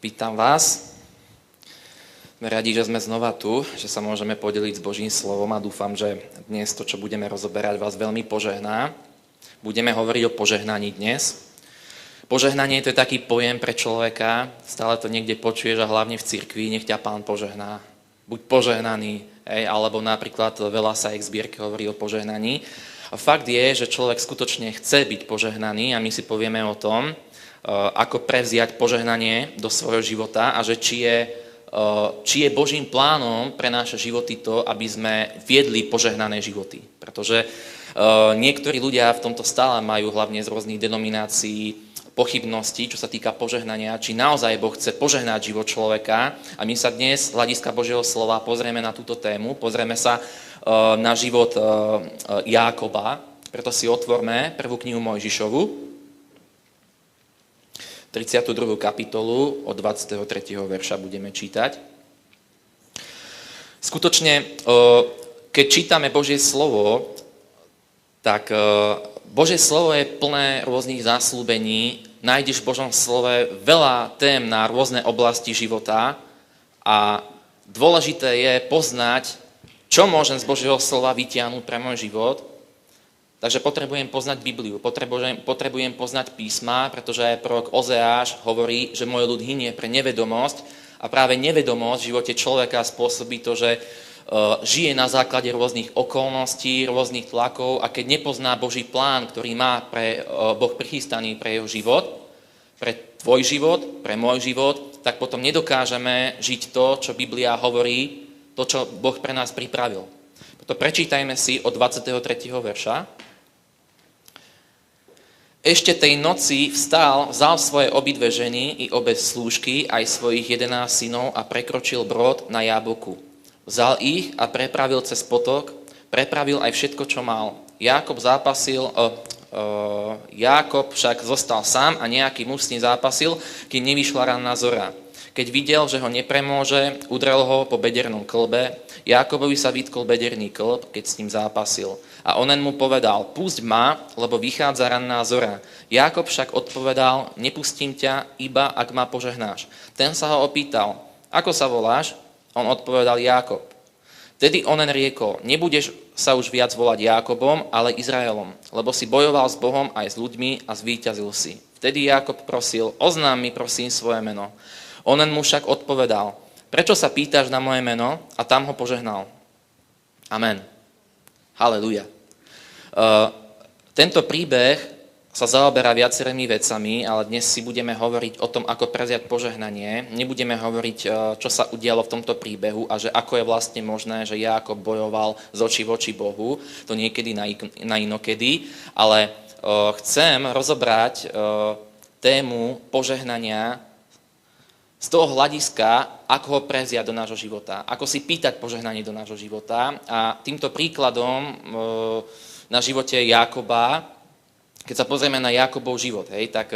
Vítam vás. Sme radi, že sme znova tu, že sa môžeme podeliť s Božím slovom a dúfam, že dnes to, čo budeme rozoberať, vás veľmi požehná. Budeme hovoriť o požehnaní dnes. Požehnanie to je taký pojem pre človeka, stále to niekde počuješ a hlavne v cirkvi, nech ťa Pán požehná. Buď požehnaný, alebo napríklad veľa sa aj v zbierke hovorí o požehnaní. A fakt je, že človek skutočne chce byť požehnaný a my si povieme o tom, ako prevziať požehnanie do svojho života a že či je Božím plánom pre naše životy to, aby sme viedli požehnané životy. Pretože niektorí ľudia v tomto stále majú hlavne z rôznych denominácií pochybností, čo sa týka požehnania, či naozaj Boh chce požehnať život človeka. A my sa dnes z hľadiska Božieho slova pozrieme na túto tému, pozrieme sa na život Jákoba, preto si otvorme prvú knihu Mojžišovu, 32. kapitolu od 23. verša budeme čítať. Skutočne, keď čítame Božie slovo, tak Božie slovo je plné rôznych zasľúbení. Nájdeš v Božom slove veľa tém na rôzne oblasti života a dôležité je poznať, čo môžem z Božieho slova vytiahnuť pre môj život. Takže potrebujem poznať Bibliu, potrebujem poznať písma, pretože aj prorok Ozeáš hovorí, že môj ľud hynie pre nevedomosť a práve nevedomosť v živote človeka spôsobí to, že žije na základe rôznych okolností, rôznych tlakov a keď nepozná Boží plán, ktorý má Boh prichystaný pre jeho život, pre tvoj život, pre môj život, tak potom nedokážeme žiť to, čo Biblia hovorí, to, čo Boh pre nás pripravil. Preto prečítajme si od 23. verša. Ešte tej noci vstal, vzal svoje obidve ženy i obe slúžky, aj svojich 11 synov a prekročil brod na Jáboku. Vzal ich a prepravil cez potok, prepravil aj všetko, čo mal. Jákob však zostal sám a nejaký muž s ním zápasil, kým nevyšla ranná zora. Keď videl, že ho nepremôže, udrel ho po bedernom klbe. Jákobovi sa vytkol bederný klb, keď s ním zápasil. A onen mu povedal, pusť ma, lebo vychádza ranná zora. Jákob však odpovedal, nepustím ťa, iba ak ma požehnáš. Ten sa ho opýtal, ako sa voláš? On odpovedal, Jákob. Tedy onen riekol, nebudeš sa už viac volať Jákobom, ale Izraelom, lebo si bojoval s Bohom aj s ľuďmi a zvíťazil si. Vtedy Jákob prosil, oznám mi prosím svoje meno. Onen mu však odpovedal, prečo sa pýtaš na moje meno? A tam ho požehnal. Amen. Halelujá. Tento príbeh sa zaoberá viacerými vecami, ale dnes si budeme hovoriť o tom, ako prevziať požehnanie. Nebudeme hovoriť, čo sa udialo v tomto príbehu a že ako je vlastne možné, že Jákob bojoval z očí v oči Bohu, to niekedy na inokedy, ale chcem rozobrať tému požehnania z toho hľadiska, ako ho prevziať do nášho života, ako si pýtať požehnanie do nášho života. A týmto príkladom na živote Jákoba, keď sa pozrieme na Jákobov život, tak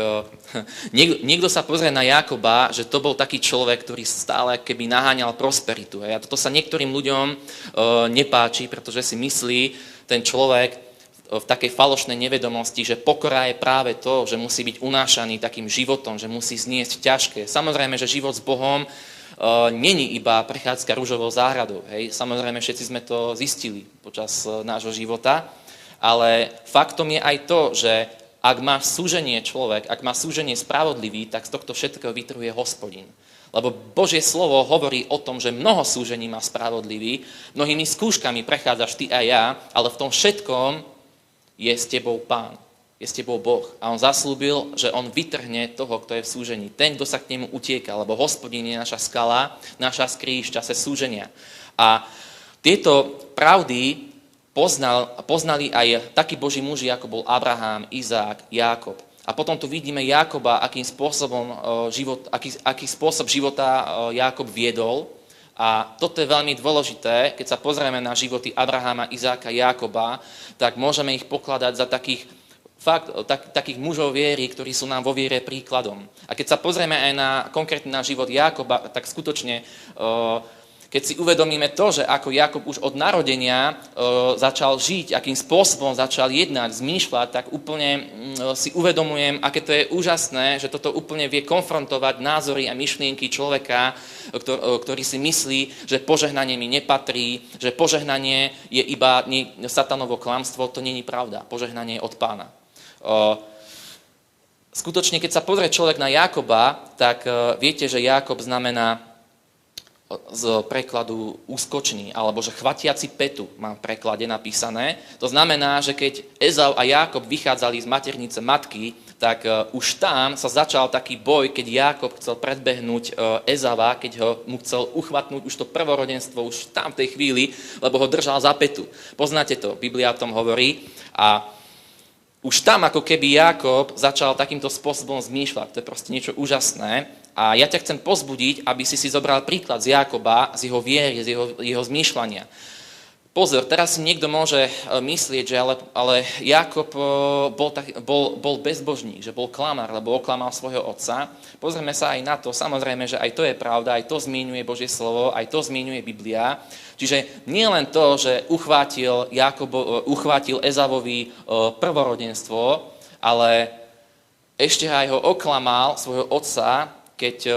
niekto sa pozrie na Jákoba, že to bol taký človek, ktorý stále keby naháňal prosperitu. A toto sa niektorým ľuďom nepáči, pretože si myslí ten človek v takej falošnej nevedomosti, že pokora je práve to, že musí byť unášaný takým životom, že musí zniesť ťažké. Samozrejme, že život s Bohom není iba prechádzka ružovou záhradou. Samozrejme, všetci sme to zistili počas nášho života, ale faktom je aj to, že ak má súženie človek, ak má súženie spravodlivý, tak z tohto všetkého vytrhuje Hospodin. Lebo Božie slovo hovorí o tom, že mnoho súžení má spravodlivý, mnohými skúškami prechádzaš ty a ja, ale v tom všetkom je s tebou Pán, je s tebou Boh. A on zaslúbil, že on vytrhne toho, kto je v súžení. Ten, kto sa k nemu utieka, lebo Hospodin je naša skala, naša skrýš v čase súženia. A tieto pravdy poznali aj takí Boží muži, ako bol Abraham, Izák, Jákob. A potom tu vidíme Jákoba, aký spôsob života Jákob viedol. A toto je veľmi dôležité, keď sa pozrieme na životy Abrahama, Izáka, Jákoba, tak môžeme ich pokladať za takých mužov viery, ktorí sú nám vo viere príkladom. A keď sa pozrieme aj konkrétne na život Jákoba, tak skutočne, Keď si uvedomíme to, že ako Jakub už od narodenia začal žiť, akým spôsobom začal jednať, zmýšľať, tak úplne si uvedomujem, aké to je úžasné, že toto úplne vie konfrontovať názory a myšlienky človeka, ktorý si myslí, že požehnanie mi nepatrí, že požehnanie je iba satanovo klamstvo. To nie je pravda. Požehnanie je od Pána. Skutočne, keď sa pozrie človek na Jákoba, tak viete, že Jákob znamená z prekladu úskočný, alebo že chvatiaci petu mám v preklade napísané. To znamená, že keď Ezau a Jákob vychádzali z maternice matky, tak už tam sa začal taký boj, keď Jákob chcel predbehnúť Ezava, keď mu chcel uchvatnúť už to prvorodenstvo, už tam v tej chvíli, lebo ho držal za petu. Poznáte to, Biblia o tom hovorí. A už tam ako keby Jákob začal takýmto spôsobom zmýšľať. To je proste niečo úžasné. A ja ťa chcem pozbudiť, aby si zobral príklad z Jákoba, z jeho viery, z jeho zmýšľania. Pozor, teraz si niekto môže myslieť, že ale Jákob bol bezbožník, že bol klamár, lebo oklamal svojho otca. Pozrieme sa aj na to, samozrejme, že aj to je pravda, aj to zmieňuje Božie slovo, aj to zmieňuje Biblia. Čiže nie len to, že uchvátil Ezavovi prvorodenstvo, ale ešte aj ho oklamal svojho otca, keď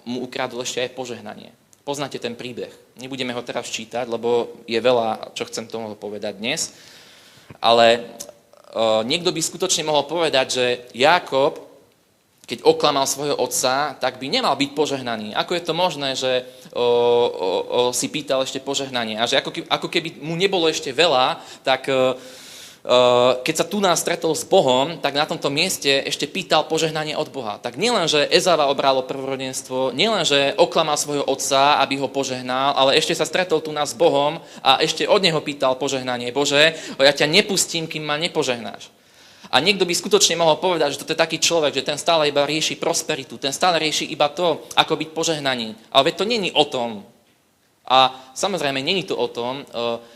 mu ukradol ešte aj požehnanie. Poznáte ten príbeh. Nebudeme ho teraz čítať, lebo je veľa, čo chcem tomu povedať dnes. Ale niekto by skutočne mohol povedať, že Jákob, keď oklamal svojho otca, tak by nemal byť požehnaný. Ako je to možné, že si pýtal ešte požehnanie? A že ako keby mu nebolo ešte veľa, tak keď sa tu nás stretol s Bohom, tak na tomto mieste ešte pýtal požehnanie od Boha. Tak nielen, že Ezava obralo prvorodenstvo, nielen, že oklamal svojho otca, aby ho požehnal, ale ešte sa stretol tu nás s Bohom a ešte od neho pýtal požehnanie. Bože, ja ťa nepustím, kým ma nepožehnáš. A niekto by skutočne mohol povedať, že toto je taký človek, že ten stále iba rieši prosperitu, ten stále rieši iba to, ako byť požehnaný. Ale veď to není o tom. A samozrejme, není to o tom,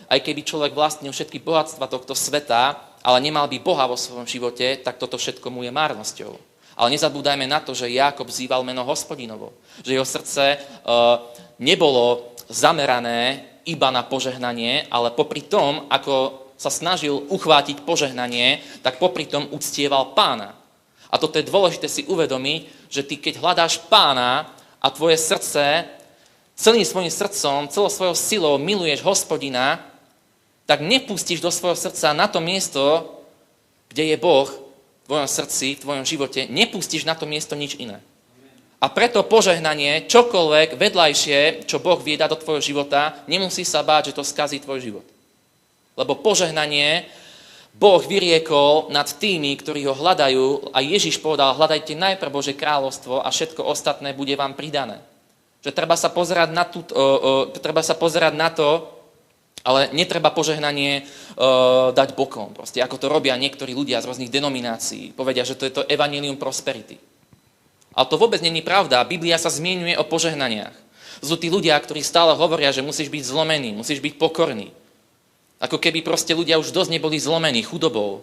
aj keby človek vlastnil všetky bohatstva tohto sveta, ale nemal by Boha vo svojom živote, tak toto všetko mu je márnosťou. Ale nezabúdajme na to, že Jákob vzýval meno Hospodinovo. Že jeho srdce nebolo zamerané iba na požehnanie, ale popri tom, ako sa snažil uchvátiť požehnanie, tak popri tom uctieval Pána. A toto je dôležité si uvedomiť, že ty keď hľadáš Pána a tvoje srdce celým svojim srdcom, celou svojou silou miluješ Hospodina, tak nepustíš do svojho srdca na to miesto, kde je Boh v tvojom srdci, v tvojom živote, nepustíš na to miesto nič iné. A preto požehnanie, čokoľvek vedľajšie, čo Boh vie dať do tvojho života, nemusí sa báť, že to skazí tvoj život. Lebo požehnanie Boh vyriekol nad tými, ktorí ho hľadajú, a Ježiš povedal, hľadajte najprv Božie kráľovstvo a všetko ostatné bude vám pridané. Že treba sa pozerať na to, ale netreba požehnanie dať bokom. Proste, ako to robia niektorí ľudia z rôznych denominácií. Povedia, že to je to evanjelium prosperity. Ale to vôbec není pravda. Biblia sa zmieňuje o požehnaniach. To sú tí ľudia, ktorí stále hovoria, že musíš byť zlomený, musíš byť pokorný. Ako keby proste ľudia už dosť neboli zlomení chudobou.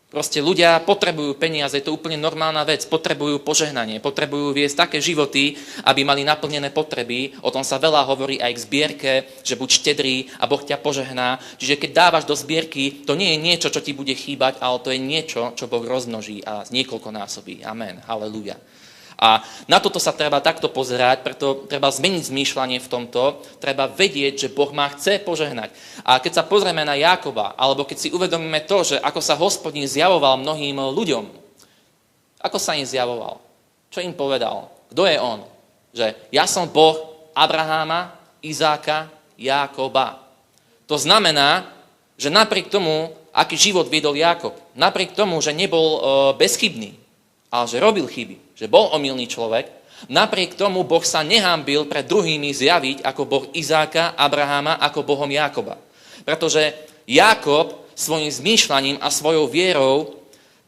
Proste ľudia potrebujú peniaze, je to úplne normálna vec, potrebujú požehnanie, potrebujú viesť také životy, aby mali naplnené potreby. O tom sa veľa hovorí aj k zbierke, že buď štedrý a Boh ťa požehná. Čiže keď dávaš do zbierky, to nie je niečo, čo ti bude chýbať, ale to je niečo, čo Boh rozmnoží a niekoľkonásobí. Amen. Halelúja. A na toto sa treba takto pozerať, preto treba zmeniť zmýšľanie v tomto, treba vedieť, že Boh má chce požehnať. A keď sa pozrieme na Jákoba, alebo keď si uvedomíme to, že ako sa Hospodin zjavoval mnohým ľuďom, ako sa im zjavoval, čo im povedal, kto je on? Že ja som Boh Abraháma, Izáka, Jákoba. To znamená, že napriek tomu, aký život viedol Jákob, napriek tomu, že nebol bezchybný, ale že robil chyby, že bol omylný človek, napriek tomu Boh sa nehanbil pred druhými zjaviť ako Boh Izáka, Abraháma, ako Bohom Jákoba. Pretože Jákob svojim zmýšľaním a svojou vierou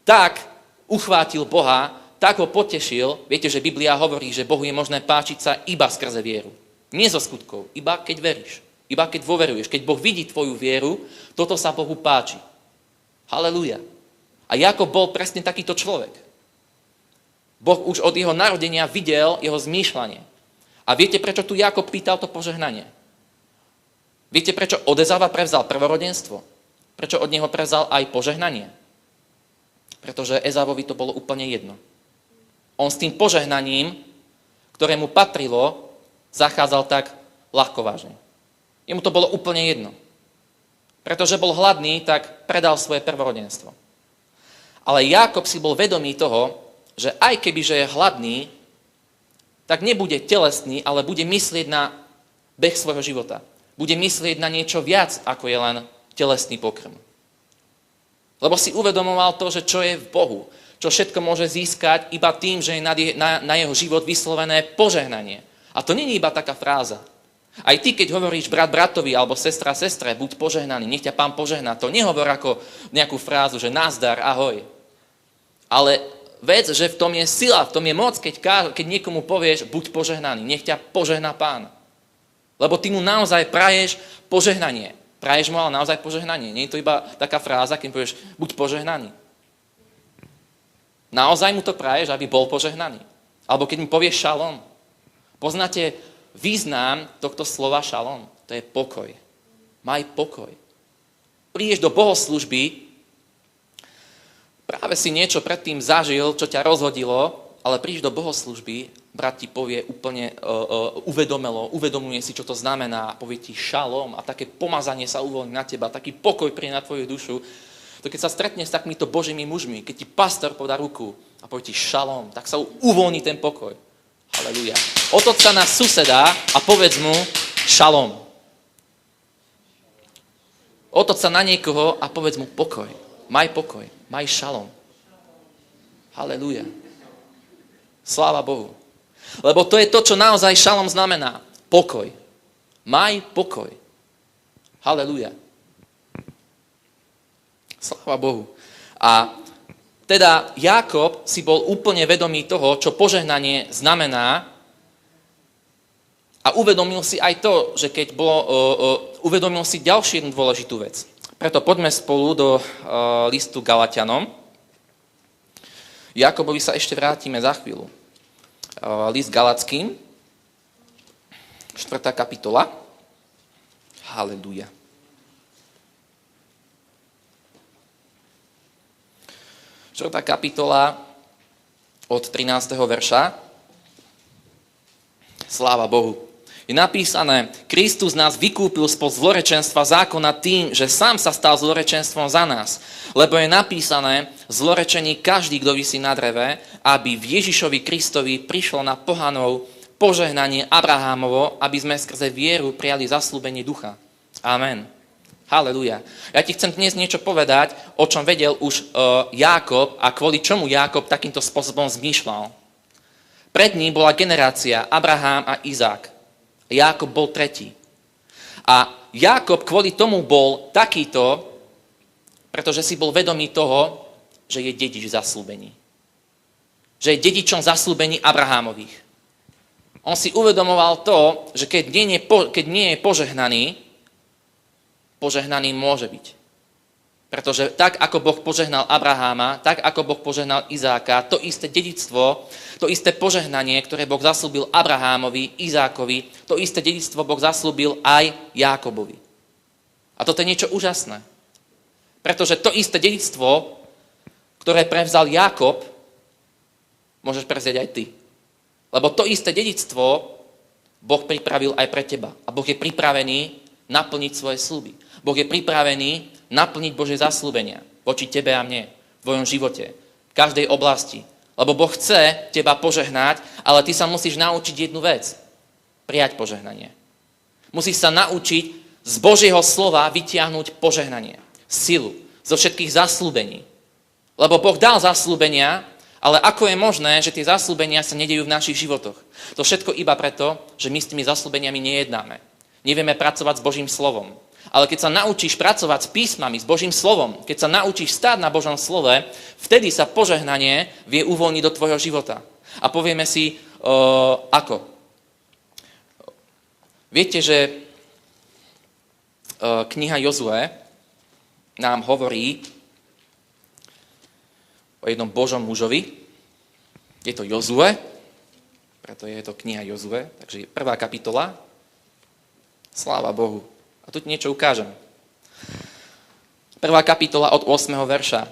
tak uchvátil Boha, tak ho potešil. Viete, že Biblia hovorí, že Bohu je možné páčiť sa iba skrze vieru. Nie zo skutkov, iba keď veríš, iba keď dôveruješ. Keď Boh vidí tvoju vieru, toto sa Bohu páči. Halelúja. A Jákob bol presne takýto človek. Boh už od jeho narodenia videl jeho zmýšľanie. A viete, prečo tu Jákob pýtal to požehnanie? Viete, prečo od Ezáva prevzal prvorodenstvo? Prečo od neho prevzal aj požehnanie? Pretože Ezávovi to bolo úplne jedno. On s tým požehnaním, ktoré mu patrilo, zachádzal tak ľahkovážne. Jemu to bolo úplne jedno. Pretože bol hladný, tak predal svoje prvorodenstvo. Ale Jákob si bol vedomý toho, že aj keby že je hladný, tak nebude telesný, ale bude myslieť na beh svojho života. Bude myslieť na niečo viac, ako je len telesný pokrm. Lebo si uvedomoval to, že čo je v Bohu, čo všetko môže získať iba tým, že je na jeho život vyslovené požehnanie. A to nie je iba taká fráza. Aj ty, keď hovoríš brat bratovi alebo sestra sestre, buď požehnaný, nech ťa Pán požehná, to nehovor ako nejakú frázu, že nazdar, ahoj. Ale vec, že v tom je sila, v tom je moc, keď niekomu povieš, buď požehnaný, nech ťa požehná Pán. Lebo ty mu naozaj praješ požehnanie. Praješ mu ale naozaj požehnanie. Nie je to iba taká fráza, keď povieš, buď požehnaný. Naozaj mu to praješ, aby bol požehnaný. Alebo keď mu povieš šalom. Poznáte význam tohto slova šalom? To je pokoj. Maj pokoj. Prídeš do bohoslúžby, práve si niečo predtým zažil, čo ťa rozhodilo, ale prídeš do bohoslúžby, brat ti povie úplne uvedomuje si, čo to znamená, povie ti šalom a také pomazanie sa uvoľní na teba, taký pokoj príde na tvoju dušu. To keď sa stretneš s takýmito božími mužmi, keď ti pastor podá ruku a povie ti šalom, tak sa uvoľní ten pokoj. Halelúja. Otoč sa na suseda a povedz mu šalom. Otoč sa na niekoho a povedz mu pokoj. Maj pokoj. Maj šalom. Halelúja. Sláva Bohu. Lebo to je to, čo naozaj šalom znamená. Pokoj. Maj pokoj. Halelúja. Sláva Bohu. A teda Jákob si bol úplne vedomý toho, čo požehnanie znamená a uvedomil si aj to, že keď uvedomil si ďalšiu jednu dôležitú vec. Preto poďme spolu do listu Galatianom. Jákobovi sa ešte vrátime za chvíľu. List Galackým, 4. kapitola. Halelúja. Štvrtá kapitola od 13. verša. Sláva Bohu. Je napísané, Kristus nás vykúpil spod zlorečenstva zákona tým, že sám sa stal zlorečenstvom za nás. Lebo je napísané, zlorečený každý, kto visí na dreve, aby v Ježišovi Kristovi prišlo na pohanov požehnanie Abrahámovo, aby sme skrze vieru prijali zasľúbenie ducha. Amen. Halelúja. Ja ti chcem dnes niečo povedať, o čom vedel už Jákob a kvôli čomu Jákob takýmto spôsobom zmýšľal. Pred ním bola generácia Abrahám a Izák. Jákob bol tretí. A Jákob kvôli tomu bol takýto, pretože si bol vedomý toho, že je dedič zasľúbení. Že je dedičom zasľúbení Abrahámových. On si uvedomoval to, že keď nie je požehnaný, požehnaný môže byť. Pretože tak, ako Boh požehnal Abraháma, tak, ako Boh požehnal Izáka, to isté dedičstvo, to isté požehnanie, ktoré Boh zaslúbil Abrahámovi, Izákovi, to isté dedičstvo Boh zaslúbil aj Jákobovi. A toto je niečo úžasné. Pretože to isté dedičstvo, ktoré prevzal Jákob, môžeš prevziať aj ty. Lebo to isté dedičstvo Boh pripravil aj pre teba. A Boh je pripravený naplniť svoje sľuby. Boh je pripravený naplniť Božie zasľúbenia voči tebe a mne, v tvojom živote, v každej oblasti. Lebo Boh chce teba požehnať, ale ty sa musíš naučiť jednu vec. Prijať požehnanie. Musíš sa naučiť z Božieho slova vytiahnuť požehnanie. Silu. Zo všetkých zasľúbení. Lebo Boh dal zasľúbenia, ale ako je možné, že tie zasľúbenia sa nedejú v našich životoch? To všetko iba preto, že my s tými zasľúbeniami nejednáme. Nevieme pracovať s Božím slovom. Ale keď sa naučíš pracovať s písmami, s Božím slovom, keď sa naučíš stáť na Božom slove, vtedy sa požehnanie vie uvoľniť do tvojho života. A povieme si, ako. Viete, že kniha Jozue nám hovorí o jednom Božom mužovi. Je to Jozue, preto je to kniha Jozue, takže prvá kapitola. Sláva Bohu. A A tu ti niečo ukážem. 1. kapitola od 8. verša.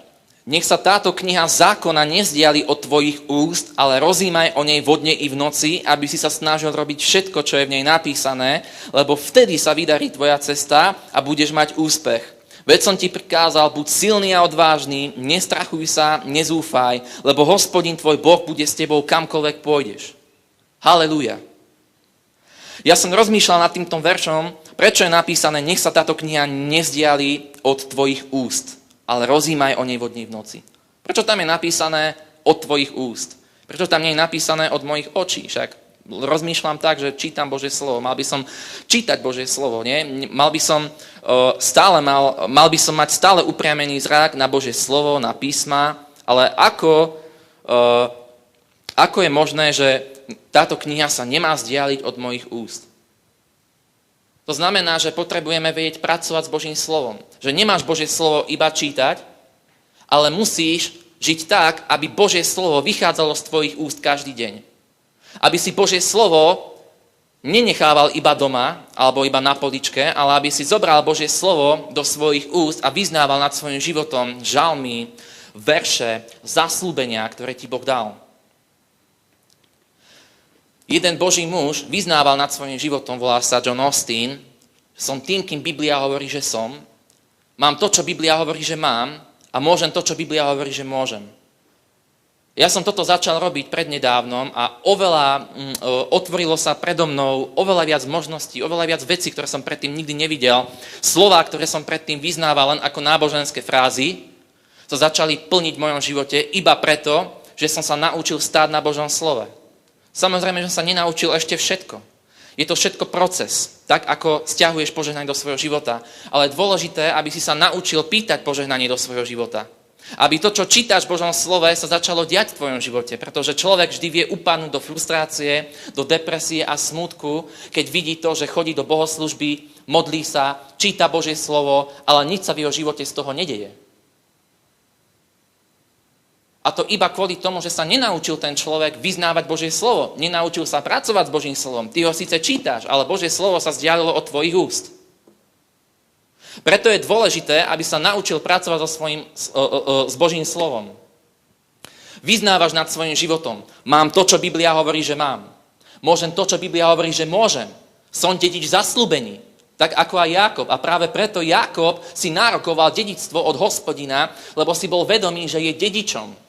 Nech sa táto kniha zákona nezdiali od tvojich úst, ale rozímaj o nej vodne i v noci, aby si sa snažil robiť všetko, čo je v nej napísané, lebo vtedy sa vydarí tvoja cesta a budeš mať úspech. Veď som ti prikázal, buď silný a odvážny, nestrachuj sa, nezúfaj, lebo Hospodin tvoj Boh bude s tebou kamkoľvek pôjdeš. Halelúja. Ja som rozmýšľal nad týmto veršom, prečo je napísané, nech sa táto kniha nezdiali od tvojich úst, ale rozímaj o nej vodní v noci. Prečo tam je napísané od tvojich úst? Prečo tam nie je napísané od mojich očí? Však rozmýšľam tak, že čítam Božie slovo. Mal by som čítať Božie slovo, nie? Mal by som mať stále upriamený zrak na Božie slovo, na písma, ale ako je možné, že táto kniha sa nemá vzdialiť od mojich úst? To znamená, že potrebujeme vedieť pracovať s Božím slovom. Že nemáš Božie slovo iba čítať, ale musíš žiť tak, aby Božie slovo vychádzalo z tvojich úst každý deň. Aby si Božie slovo nenechával iba doma, alebo iba na poličke, ale aby si zobral Božie slovo do svojich úst a vyznával nad svojím životom žalmy, verše, zasľúbenia, ktoré ti Boh dal. Jeden Boží muž vyznával nad svojím životom, volá sa John Austin, som tým, kým Biblia hovorí, že som, mám to, čo Biblia hovorí, že mám a môžem to, čo Biblia hovorí, že môžem. Ja som toto začal robiť prednedávnom a otvorilo sa predo mnou oveľa viac možností, oveľa viac vecí, ktoré som predtým nikdy nevidel. Slová, ktoré som predtým vyznával len ako náboženské frázy, sa začali plniť v mojom živote iba preto, že som sa naučil stáť na Božom slove. Samozrejme, že som sa nenaučil ešte všetko. Je to všetko proces, tak ako stiahuješ požehnanie do svojho života. Ale je dôležité, aby si sa naučil pýtať požehnanie do svojho života. Aby to, čo čítaš v Božom slove, sa začalo diať v tvojom živote. Pretože človek vždy vie upadnúť do frustrácie, do depresie a smútku, keď vidí to, že chodí do bohoslúžby, modlí sa, číta Božie slovo, ale nič sa v jeho živote z toho nedeje. A to iba kvôli tomu, že sa nenaučil ten človek vyznávať Božie slovo. Nenaučil sa pracovať s Božím slovom. Ty ho síce čítaš, ale Božie slovo sa vzdialilo od tvojich úst. Preto je dôležité, aby sa naučil pracovať s Božím slovom. Vyznávaš nad svojim životom. Mám to, čo Biblia hovorí, že mám. Môžem to, čo Biblia hovorí, že môžem. Som dedič zasľúbený. Tak ako aj Jákob. A práve preto Jákob si nárokoval dedičstvo od Hospodina, lebo si bol vedomý, že je dedičom.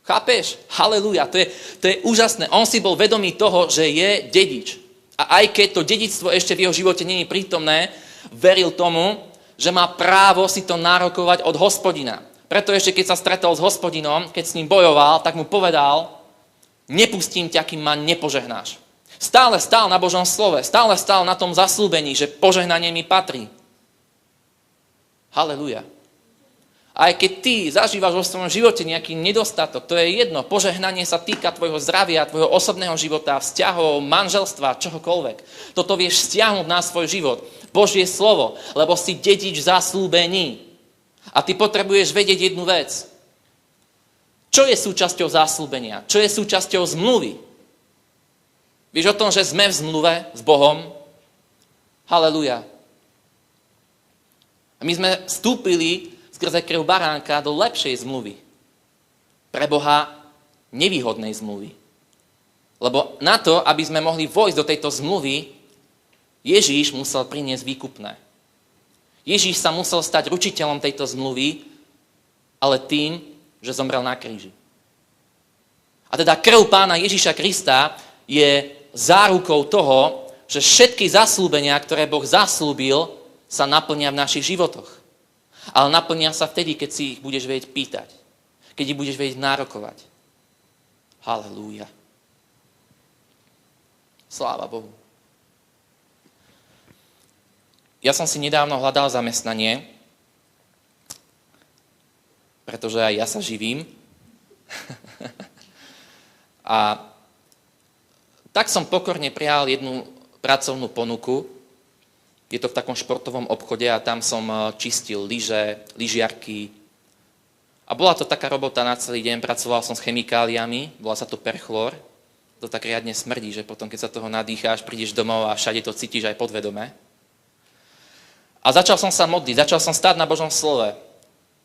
Chápeš? Halelúja, to je úžasné. On si bol vedomý toho, že je dedič. A aj keď to dedičstvo ešte v jeho živote nie je prítomné, veril tomu, že má právo si to nárokovať od Hospodina. Preto ešte keď sa stretol s Hospodinom, keď s ním bojoval, tak mu povedal, nepustím ťa, kým ma nepožehnáš. Stále stál na Božom slove, stále stál na tom zasľúbení, že požehnanie mi patrí. Halelúja. Aj keď ty zažívaš vo svojom živote nejaký nedostatok, to je jedno. Požehnanie sa týka tvojho zdravia, tvojho osobného života, vzťahov, manželstva, čohokoľvek. Toto vieš stiahnuť na svoj život. Božie slovo, lebo si dedič zasľúbení. A ty potrebuješ vedieť jednu vec. Čo je súčasťou zasľúbenia? Čo je súčasťou zmluvy? Vieš o tom, že sme v zmluve s Bohom? Halelúja. A my sme vstúpili skrze krv baránka do lepšej zmluvy. Pre Boha nevýhodnej zmluvy. Lebo na to, aby sme mohli vojsť do tejto zmluvy, Ježíš musel priniesť výkupné. Ježíš sa musel stať ručiteľom tejto zmluvy, ale tým, že zomrel na kríži. A teda krv Pána Ježíša Krista je zárukou toho, že všetky zasľúbenia, ktoré Boh zaslúbil, sa naplnia v našich životoch. Ale naplnia sa vtedy, keď si ich budeš vedieť pýtať. Keď ich budeš vedieť nárokovať. Halelúja. Sláva Bohu. Ja som si nedávno hľadal zamestnanie, pretože aj ja sa živím. A tak som pokorne prijal jednu pracovnú ponuku. Je to v takom športovom obchode a tam som čistil lyže, lyžiarky. A bola to taká robota na celý deň, pracoval som s chemikáliami, volá sa to perchlor. To tak riadne smrdí, že potom, keď sa toho nadýcháš, prídeš domov a všade to cítiš aj podvedome. A začal som sa modliť, začal som stáť na Božom slove.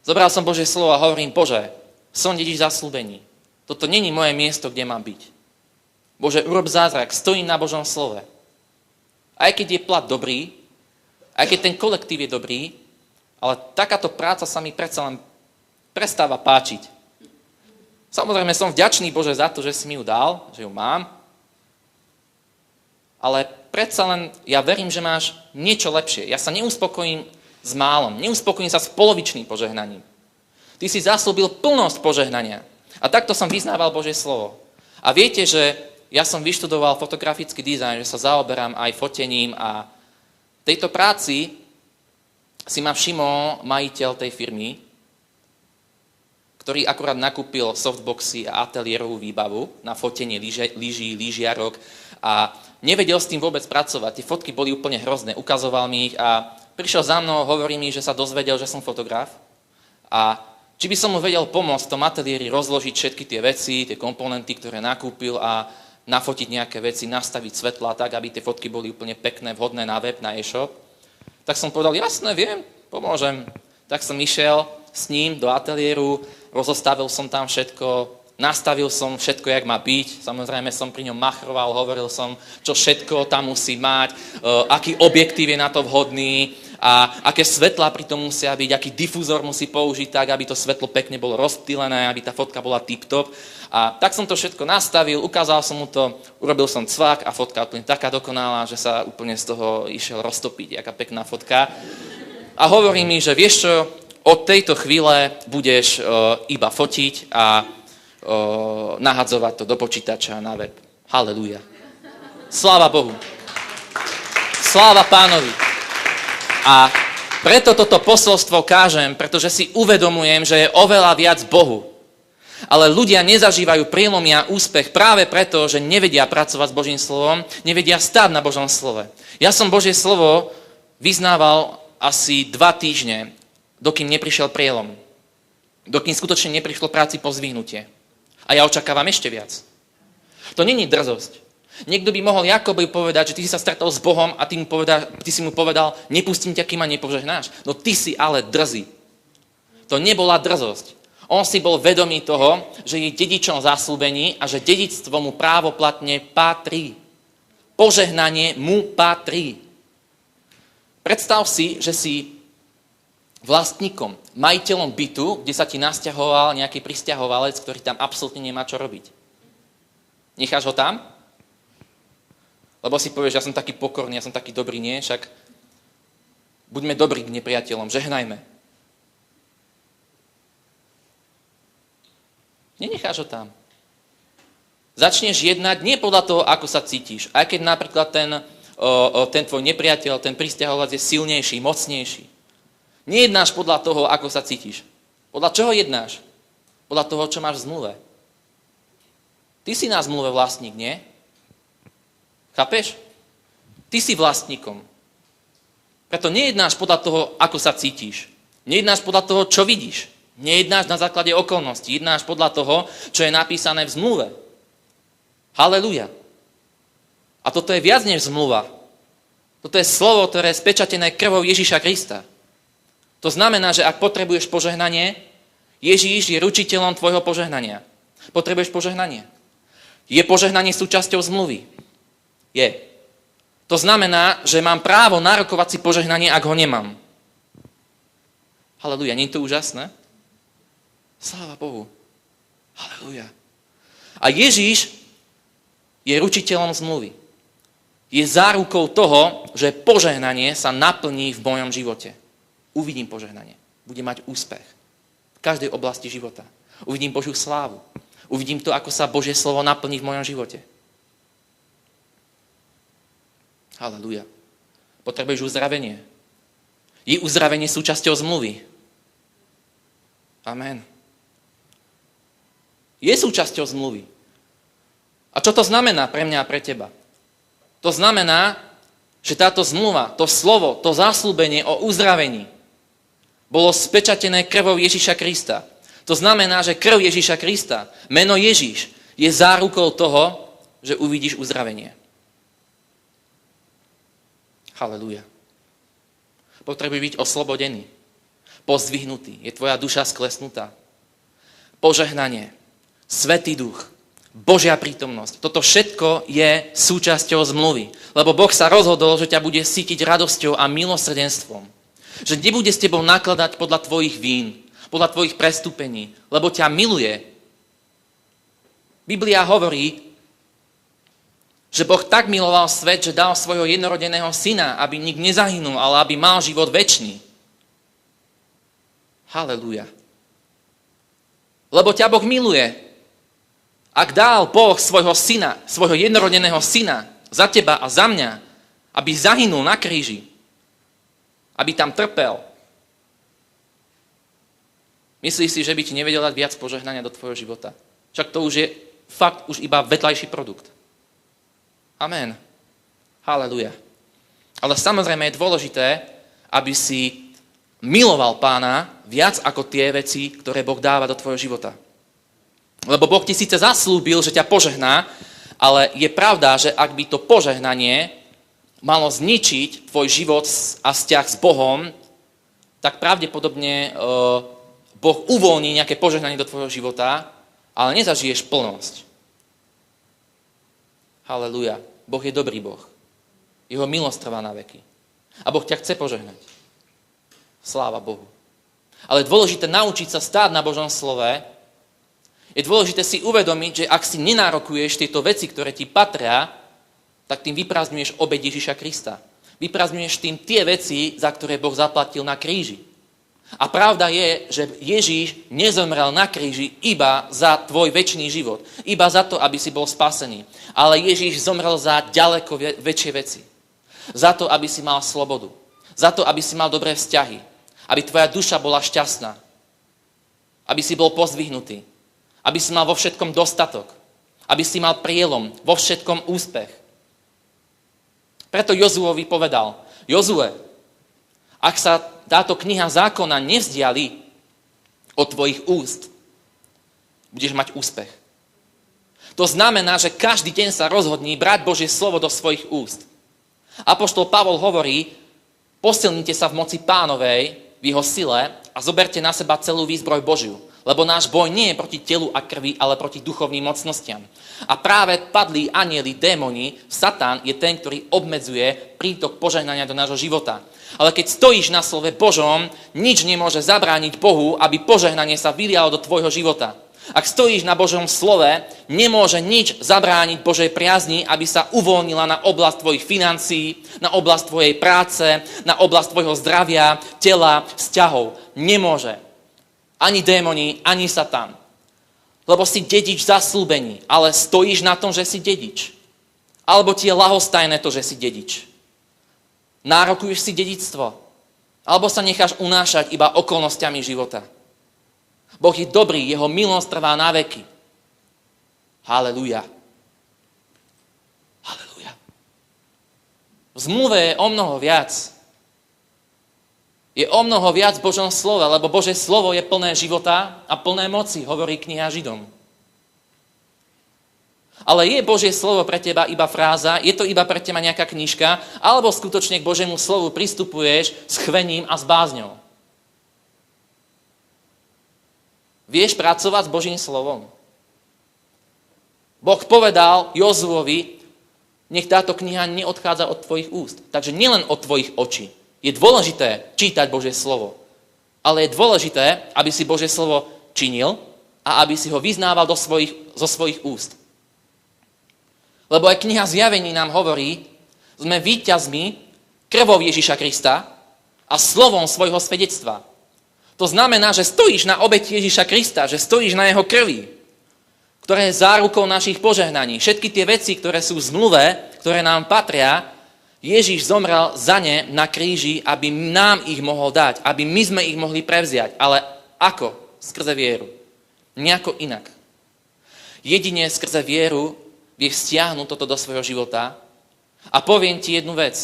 Zobral som Božie slovo a hovorím, Bože, som dedič zasľúbení. Toto není moje miesto, kde mám byť. Bože, urob zázrak, stojím na Božom slove. Aj keď je plat dobrý, aj keď ten kolektív je dobrý, ale takáto práca sa mi predsa len prestáva páčiť. Samozrejme som vďačný, Bože, za to, že si mi ju dal, že ju mám, ale predsa len ja verím, že máš niečo lepšie. Ja sa neuspokojím s málom, neuspokojím sa s polovičným požehnaním. Ty si zaslúbil plnosť požehnania. A takto som vyznával Božie slovo. A viete, že ja som vyštudoval fotografický dizajn, že sa zaoberám aj fotením a v tejto práci si ma všimol majiteľ tej firmy, ktorý akurát nakúpil softboxy a ateliérovú výbavu na fotenie lyží, lyžiarok a nevedel s tým vôbec pracovať. Tie fotky boli úplne hrozné, ukazoval mi ich a prišiel za mnou, hovorí mi, že sa dozvedel, že som fotograf a či by som mu vedel pomôcť v tom ateliéri rozložiť všetky tie veci, tie komponenty, ktoré nakúpil a nafotiť nejaké veci, nastaviť svetla tak, aby tie fotky boli úplne pekné, vhodné na web, na e-shop. Tak som povedal, jasné, viem, pomôžem. Tak som išiel s ním do ateliéru, rozostavil som tam všetko, nastavil som všetko, jak má byť. Samozrejme som pri ňom machroval, hovoril som, čo všetko tam musí mať, aký objektív je na to vhodný a aké svetlá pri tom musia byť, aký difúzor musí použiť tak, aby to svetlo pekne bolo rozptýlené, aby tá fotka bola tip-top. A tak som to všetko nastavil, ukázal som mu to, urobil som cvak a fotka úplne taká dokonalá, že sa úplne z toho išiel roztopiť, aká pekná fotka. A hovorí mi, že vieš čo, od tejto chvíle budeš iba fotiť a nahadzovať to do počítača na web. Halelúja. Sláva Bohu. Sláva Pánovi. A preto toto posolstvo kážem, pretože si uvedomujem, že je oveľa viac Bohu. Ale ľudia nezažívajú prielomý a úspech práve preto, že nevedia pracovať s Božím slovom, nevedia stáť na Božom slove. Ja som Božie slovo vyznával asi 2 týždne, dokým neprišiel prielom. Dokým skutočne neprišlo práci pozdvihnutie. A ja očakávam ešte viac. To není drzosť. Niekto by mohol Jakobovi povedať, že ty si sa stretol s Bohom a ty si mu povedal, nepustím ťa, kým ma nepožehnáš. No ty si ale drzý. To nebola drzosť. On si bol vedomý toho, že je dedičom zasľúbení a že dedičstvo mu právoplatne patrí. Požehnanie mu patrí. Predstav si, že si vlastníkom, majiteľom bytu, kde sa ti nasťahoval nejaký prisťahovalec, ktorý tam absolútne nemá čo robiť. Necháš ho tam? Lebo si povieš, ja som taký pokorný, ja som taký dobrý, nie? Však buďme dobrí k nepriateľom, žehnajme. Nenecháš ho tam. Začneš jednať nie podľa toho, ako sa cítiš. Aj keď napríklad ten tvoj nepriateľ, ten prisťahovalec je silnejší, mocnejší. Nejednáš podľa toho, ako sa cítiš. Podľa čoho jednáš? Podľa toho, čo máš v zmluve. Ty si na zmluve vlastník, nie? Chápeš? Ty si vlastníkom. Preto nejednáš podľa toho, ako sa cítiš. Nejednáš podľa toho, čo vidíš. Nejednáš na základe okolností. Jednáš podľa toho, čo je napísané v zmluve. Halelúja. A toto je viac než zmluva. Toto je slovo, ktoré je spečatené krvou Ježiša Krista. To znamená, že ak potrebuješ požehnanie, Ježíš je ručiteľom tvojho požehnania. Potrebuješ požehnanie. Je požehnanie súčasťou zmluvy? Je. To znamená, že mám právo nárokovať si požehnanie, ak ho nemám. Halelúja, nie je to úžasné? Sláva Bohu. Halelúja. A Ježíš je ručiteľom zmluvy. Je zárukou toho, že požehnanie sa naplní v mojom živote. Uvidím požehnanie. Budem mať úspech. V každej oblasti života. Uvidím Božiu slávu. Uvidím to, ako sa Božie slovo naplní v mojom živote. Halelúja. Potrebuješ uzdravenie. Je uzdravenie súčasťou zmluvy. Amen. Je súčasťou zmluvy. A čo to znamená pre mňa a pre teba? To znamená, že táto zmluva, to slovo, to zasľúbenie o uzdravení bolo spečatené krvou Ježiša Krista. To znamená, že krv Ježiša Krista, meno Ježiš, je zárukou toho, že uvidíš uzdravenie. Halelúja. potrebuješ byť oslobodený, pozdvihnutý, je tvoja duša sklesnutá. Požehnanie, Svätý Duch, Božia prítomnosť. Toto všetko je súčasťou zmluvy. Lebo Boh sa rozhodol, že ťa bude sítiť radosťou a milosrdenstvom. Že nebude s tebou nakladať podľa tvojich vín, podľa tvojich prestúpení, lebo ťa miluje. Biblia hovorí, že Boh tak miloval svet, že dal svojho jednorodeného syna, aby nik nezahynul, ale aby mal život večný. Halelúja. Lebo ťa Boh miluje. Ak dal Boh svojho syna, svojho jednorodeného syna za teba a za mňa, aby zahynul na kríži, aby tam trpel, myslíš si, že by ti nevedel dať viac požehnania do tvojho života? Však to už je fakt už iba vedľajší produkt. Amen. Haleluja. Ale samozrejme je dôležité, aby si miloval Pána viac ako tie veci, ktoré Boh dáva do tvojho života. Lebo Boh ti síce zaslúbil, že ťa požehná, ale je pravda, že ak by to požehnanie malo zničiť tvoj život a vzťah s Bohom, tak pravdepodobne Boh uvoľní nejaké požehnanie do tvojho života, ale nezažiješ plnosť. Halelúja. Boh je dobrý Boh. Jeho milosť trvá na veky. A Boh ťa chce požehnať. Sláva Bohu. Ale je dôležité naučiť sa stáť na Božom slove. Je dôležité si uvedomiť, že ak si nenárokuješ tieto veci, ktoré ti patria, tak tým vyprázdňuješ obeť Ježiša Krista. Vyprázdňuješ tým tie veci, za ktoré Boh zaplatil na kríži. A pravda je, že Ježiš nezomrel na kríži iba za tvoj večný život. Iba za to, aby si bol spasený. Ale Ježiš zomrel za ďaleko väčšie veci. Za to, aby si mal slobodu. Za to, aby si mal dobré vzťahy. Aby tvoja duša bola šťastná. Aby si bol pozdvihnutý. Aby si mal vo všetkom dostatok. Aby si mal prielom, vo všetkom úspech. Preto Jozuovi povedal, Jozue, ak sa táto kniha zákona nevzdiali od tvojich úst, budeš mať úspech. To znamená, že každý deň sa rozhodní brať Božie slovo do svojich úst. Apoštol Pavol hovorí, posilnite sa v moci Pánovej, v jeho sile a zoberte na seba celú výzbroj Božiu. Lebo náš boj nie je proti telu a krvi, ale proti duchovným mocnostiam. A práve padlí anjeli, démoni, Satan je ten, ktorý obmedzuje prítok požehnania do nášho života. Ale keď stojíš na slove Božom, nič nemôže zabrániť Bohu, aby požehnanie sa vylialo do tvojho života. Ak stojíš na Božom slove, nemôže nič zabrániť Božej priazni, aby sa uvoľnila na oblasť tvojich financií, na oblasť tvojej práce, na oblasť tvojho zdravia, tela, vzťahov. Nemôže. Ani démoni, ani Satan. Lebo si dedič zasľúbení, ale stojíš na tom, že si dedič. Alebo ti je ľahostajné to, že si dedič. Nárokuješ si dedičstvo. Alebo sa necháš unášať iba okolnostiami života. Boh je dobrý, jeho milosť trvá na veky. Halelúja. Halelúja. V zmluve je o mnoho viac. Je o mnoho viac v Božom slove, lebo Božie slovo je plné života a plné moci, hovorí kniha Židom. Ale je Božie slovo pre teba iba fráza, je to iba pre teba nejaká knižka, alebo skutočne k Božiemu slovu pristupuješ s chvením a s bázňou. Vieš pracovať s Božím slovom? Boh povedal Jozuovi, nech táto kniha neodchádza od tvojich úst. Takže nielen od tvojich očí. Je dôležité čítať Božie slovo, ale je dôležité, aby si Božie slovo činil a aby si ho vyznával zo svojich úst. Lebo aj kniha Zjavení nám hovorí, sme víťazmi krvou Ježiša Krista a slovom svojho svedectva. To znamená, že stojíš na obeti Ježiša Krista, že stojíš na jeho krvi, ktoré je zárukou našich požehnaní. Všetky tie veci, ktoré sú v zmluve, ktoré nám patria, Ježiš zomrel za ne na kríži, aby nám ich mohol dať, aby my sme ich mohli prevziať. Ale ako? Skrze vieru. Nejako inak. Jedine skrze vieru vieš stiahnuť toto do svojho života a poviem ti jednu vec.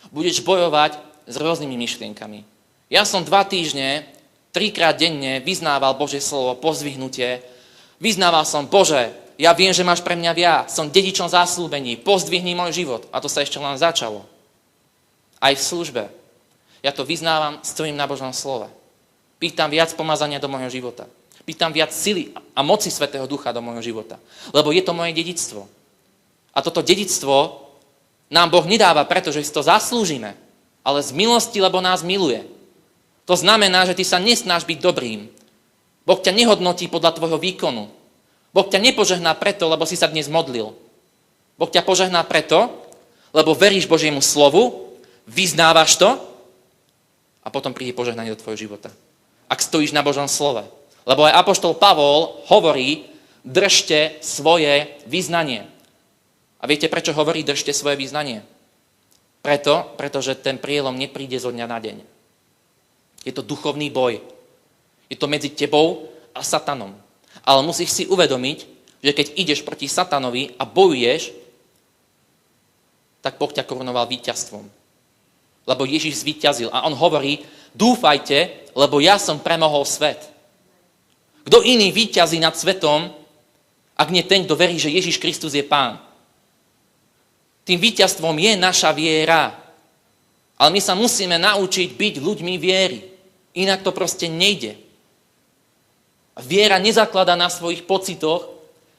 Budeš bojovať s rôznymi myšlienkami. Ja som 2 týždne, 3-krát denne vyznával Božie slovo, pozdvihnutie. Vyznával som, Bože, ja viem, že máš pre mňa viac, som dedičom zasľúbení, pozdvihni môj život. A to sa ešte len začalo. Aj v službe. Ja to vyznávam, stojím na Božom slove. Pýtam viac pomazania do môjho života. Pýtam viac sily a moci Svätého Ducha do môjho života. Lebo je to moje dedičstvo. A toto dedičstvo nám Boh nedáva, pretože si to zaslúžime, ale z milosti, lebo nás miluje. To znamená, že ty sa nesnáš byť dobrým. Boh ťa nehodnotí podľa tvojho výkonu. Boh ťa nepožehná preto, lebo si sa dnes modlil. Boh ťa požehná preto, lebo veríš Božiemu slovu, vyznávaš to a potom príde požehnanie do tvojho života. Ak stojíš na Božom slove. Lebo aj apoštol Pavol hovorí, držte svoje vyznanie. A viete, prečo hovorí, držte svoje vyznanie? Pretože ten prielom nepríde zo dňa na deň. Je to duchovný boj. Je to medzi tebou a satanom. Ale musíš si uvedomiť, že keď ideš proti satanovi a bojuješ, tak Boh ťa korunoval víťazstvom. Lebo Ježiš zvíťazil. A on hovorí, dúfajte, lebo ja som premohol svet. Kto iný víťazí nad svetom, ak nie ten, kto verí, že Ježiš Kristus je Pán? Tým víťazstvom je naša viera. Ale my sa musíme naučiť byť ľuďmi viery. Inak to proste nejde. A viera nezakladá na svojich pocitoch,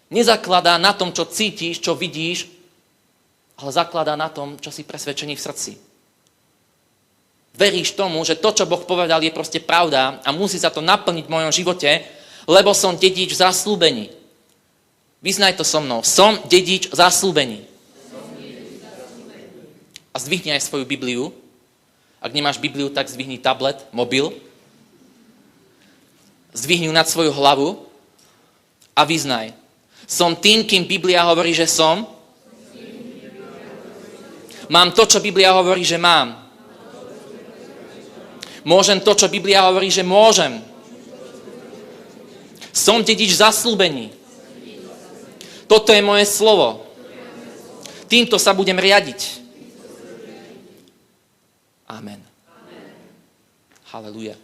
nezakladá na tom, čo cítiš, čo vidíš, ale zakladá na tom, čo si presvedčený v srdci. Veríš tomu, že to, čo Boh povedal, je proste pravda a musí sa to naplniť v mojom živote, lebo som dedič zasľúbení. Vyznaj to so mnou. Som dedič zasľúbení. A zdvihni aj svoju Bibliu. Ak nemáš Bibliu, tak zdvihni tablet, mobil. Zdvihni ju nad svoju hlavu a vyznaj. Som tým, kým Biblia hovorí, že som. Mám to, čo Biblia hovorí, že mám. Môžem to, čo Biblia hovorí, že môžem. Som dedič zasľúbení. Toto je moje slovo. Týmto sa budem riadiť. Amen. Halelúja.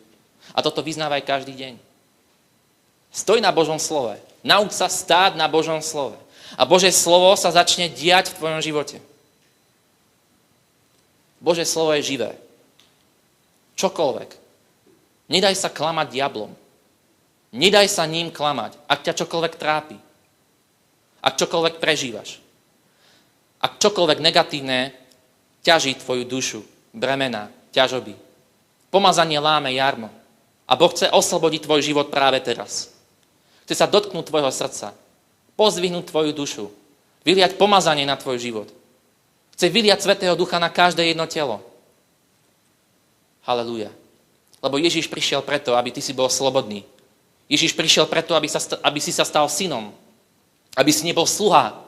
A toto vyznávaj každý deň. Stoj na Božom slove. Nauč sa stáť na Božom slove. A Božie slovo sa začne diať v tvojom živote. Božie slovo je živé. Čokoľvek. Nedaj sa klamať diablom. Nedaj sa ním klamať, ak ťa čokoľvek trápi. Ak čokoľvek prežívaš. Ak čokoľvek negatívne ťaží tvoju dušu, bremena, ťažoby. Pomazanie láme jarmo. A Boh chce oslobodiť tvoj život práve teraz. Chce sa dotknúť tvojho srdca. Pozdvihnúť tvoju dušu. Vyliať pomazanie na tvoj život. Chce vyliať Svätého Ducha na každé jedno telo. Halelúja. Lebo Ježiš prišiel preto, aby ty si bol slobodný. Ježiš prišiel preto, aby si sa stal synom. Aby si nebol sluha.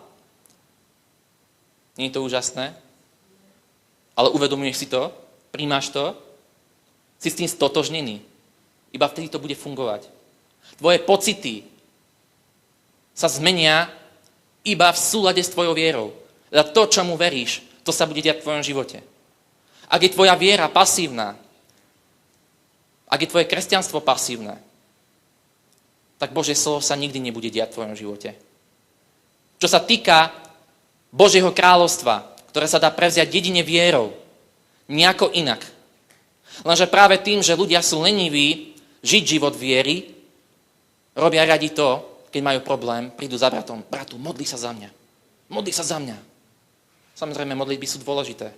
Nie je to úžasné? Ale uvedomuješ si to? Príjmaš to? Si s tým stotožnený? Iba vtedy to bude fungovať. Tvoje pocity sa zmenia iba v súlade s tvojou vierou. A to, čomu veríš, to sa bude diať v tvojom živote. Ak je tvoja viera pasívna, ak je tvoje kresťanstvo pasívne, tak Božie slovo sa nikdy nebude diať v tvojom živote. Čo sa týka Božieho kráľovstva, ktoré sa dá prevziať jedine vierou, nejako inak. Lenže práve tým, že ľudia sú leniví žiť život viery, robia radi to, keď majú problém, prídu za bratom. Bratu, modli sa za mňa. Modli sa za mňa. Samozrejme, modlitby sú dôležité.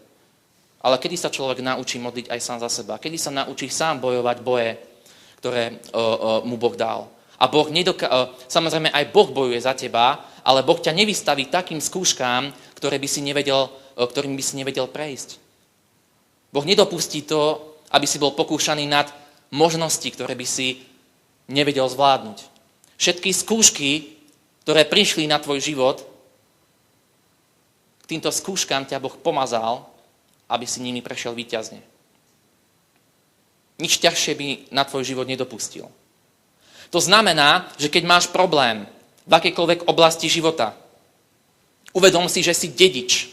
Ale kedy sa človek naučí modliť aj sám za seba? Kedy sa naučí sám bojovať boje, ktoré mu Boh dal? A samozrejme, aj Boh bojuje za teba, ale Boh ťa nevystaví takým skúškám, ktorým by si nevedel prejsť. Boh nedopustí to, aby si bol pokúšaný nad možnosti, ktoré by si nevedel zvládnuť. Všetky skúšky, ktoré prišli na tvoj život, k týmto skúškám ťa Boh pomazal, aby si nimi prešiel víťazne. Nič ťažšie by na tvoj život nedopustil. To znamená, že keď máš problém v akejkoľvek oblasti života, uvedom si, že si dedič.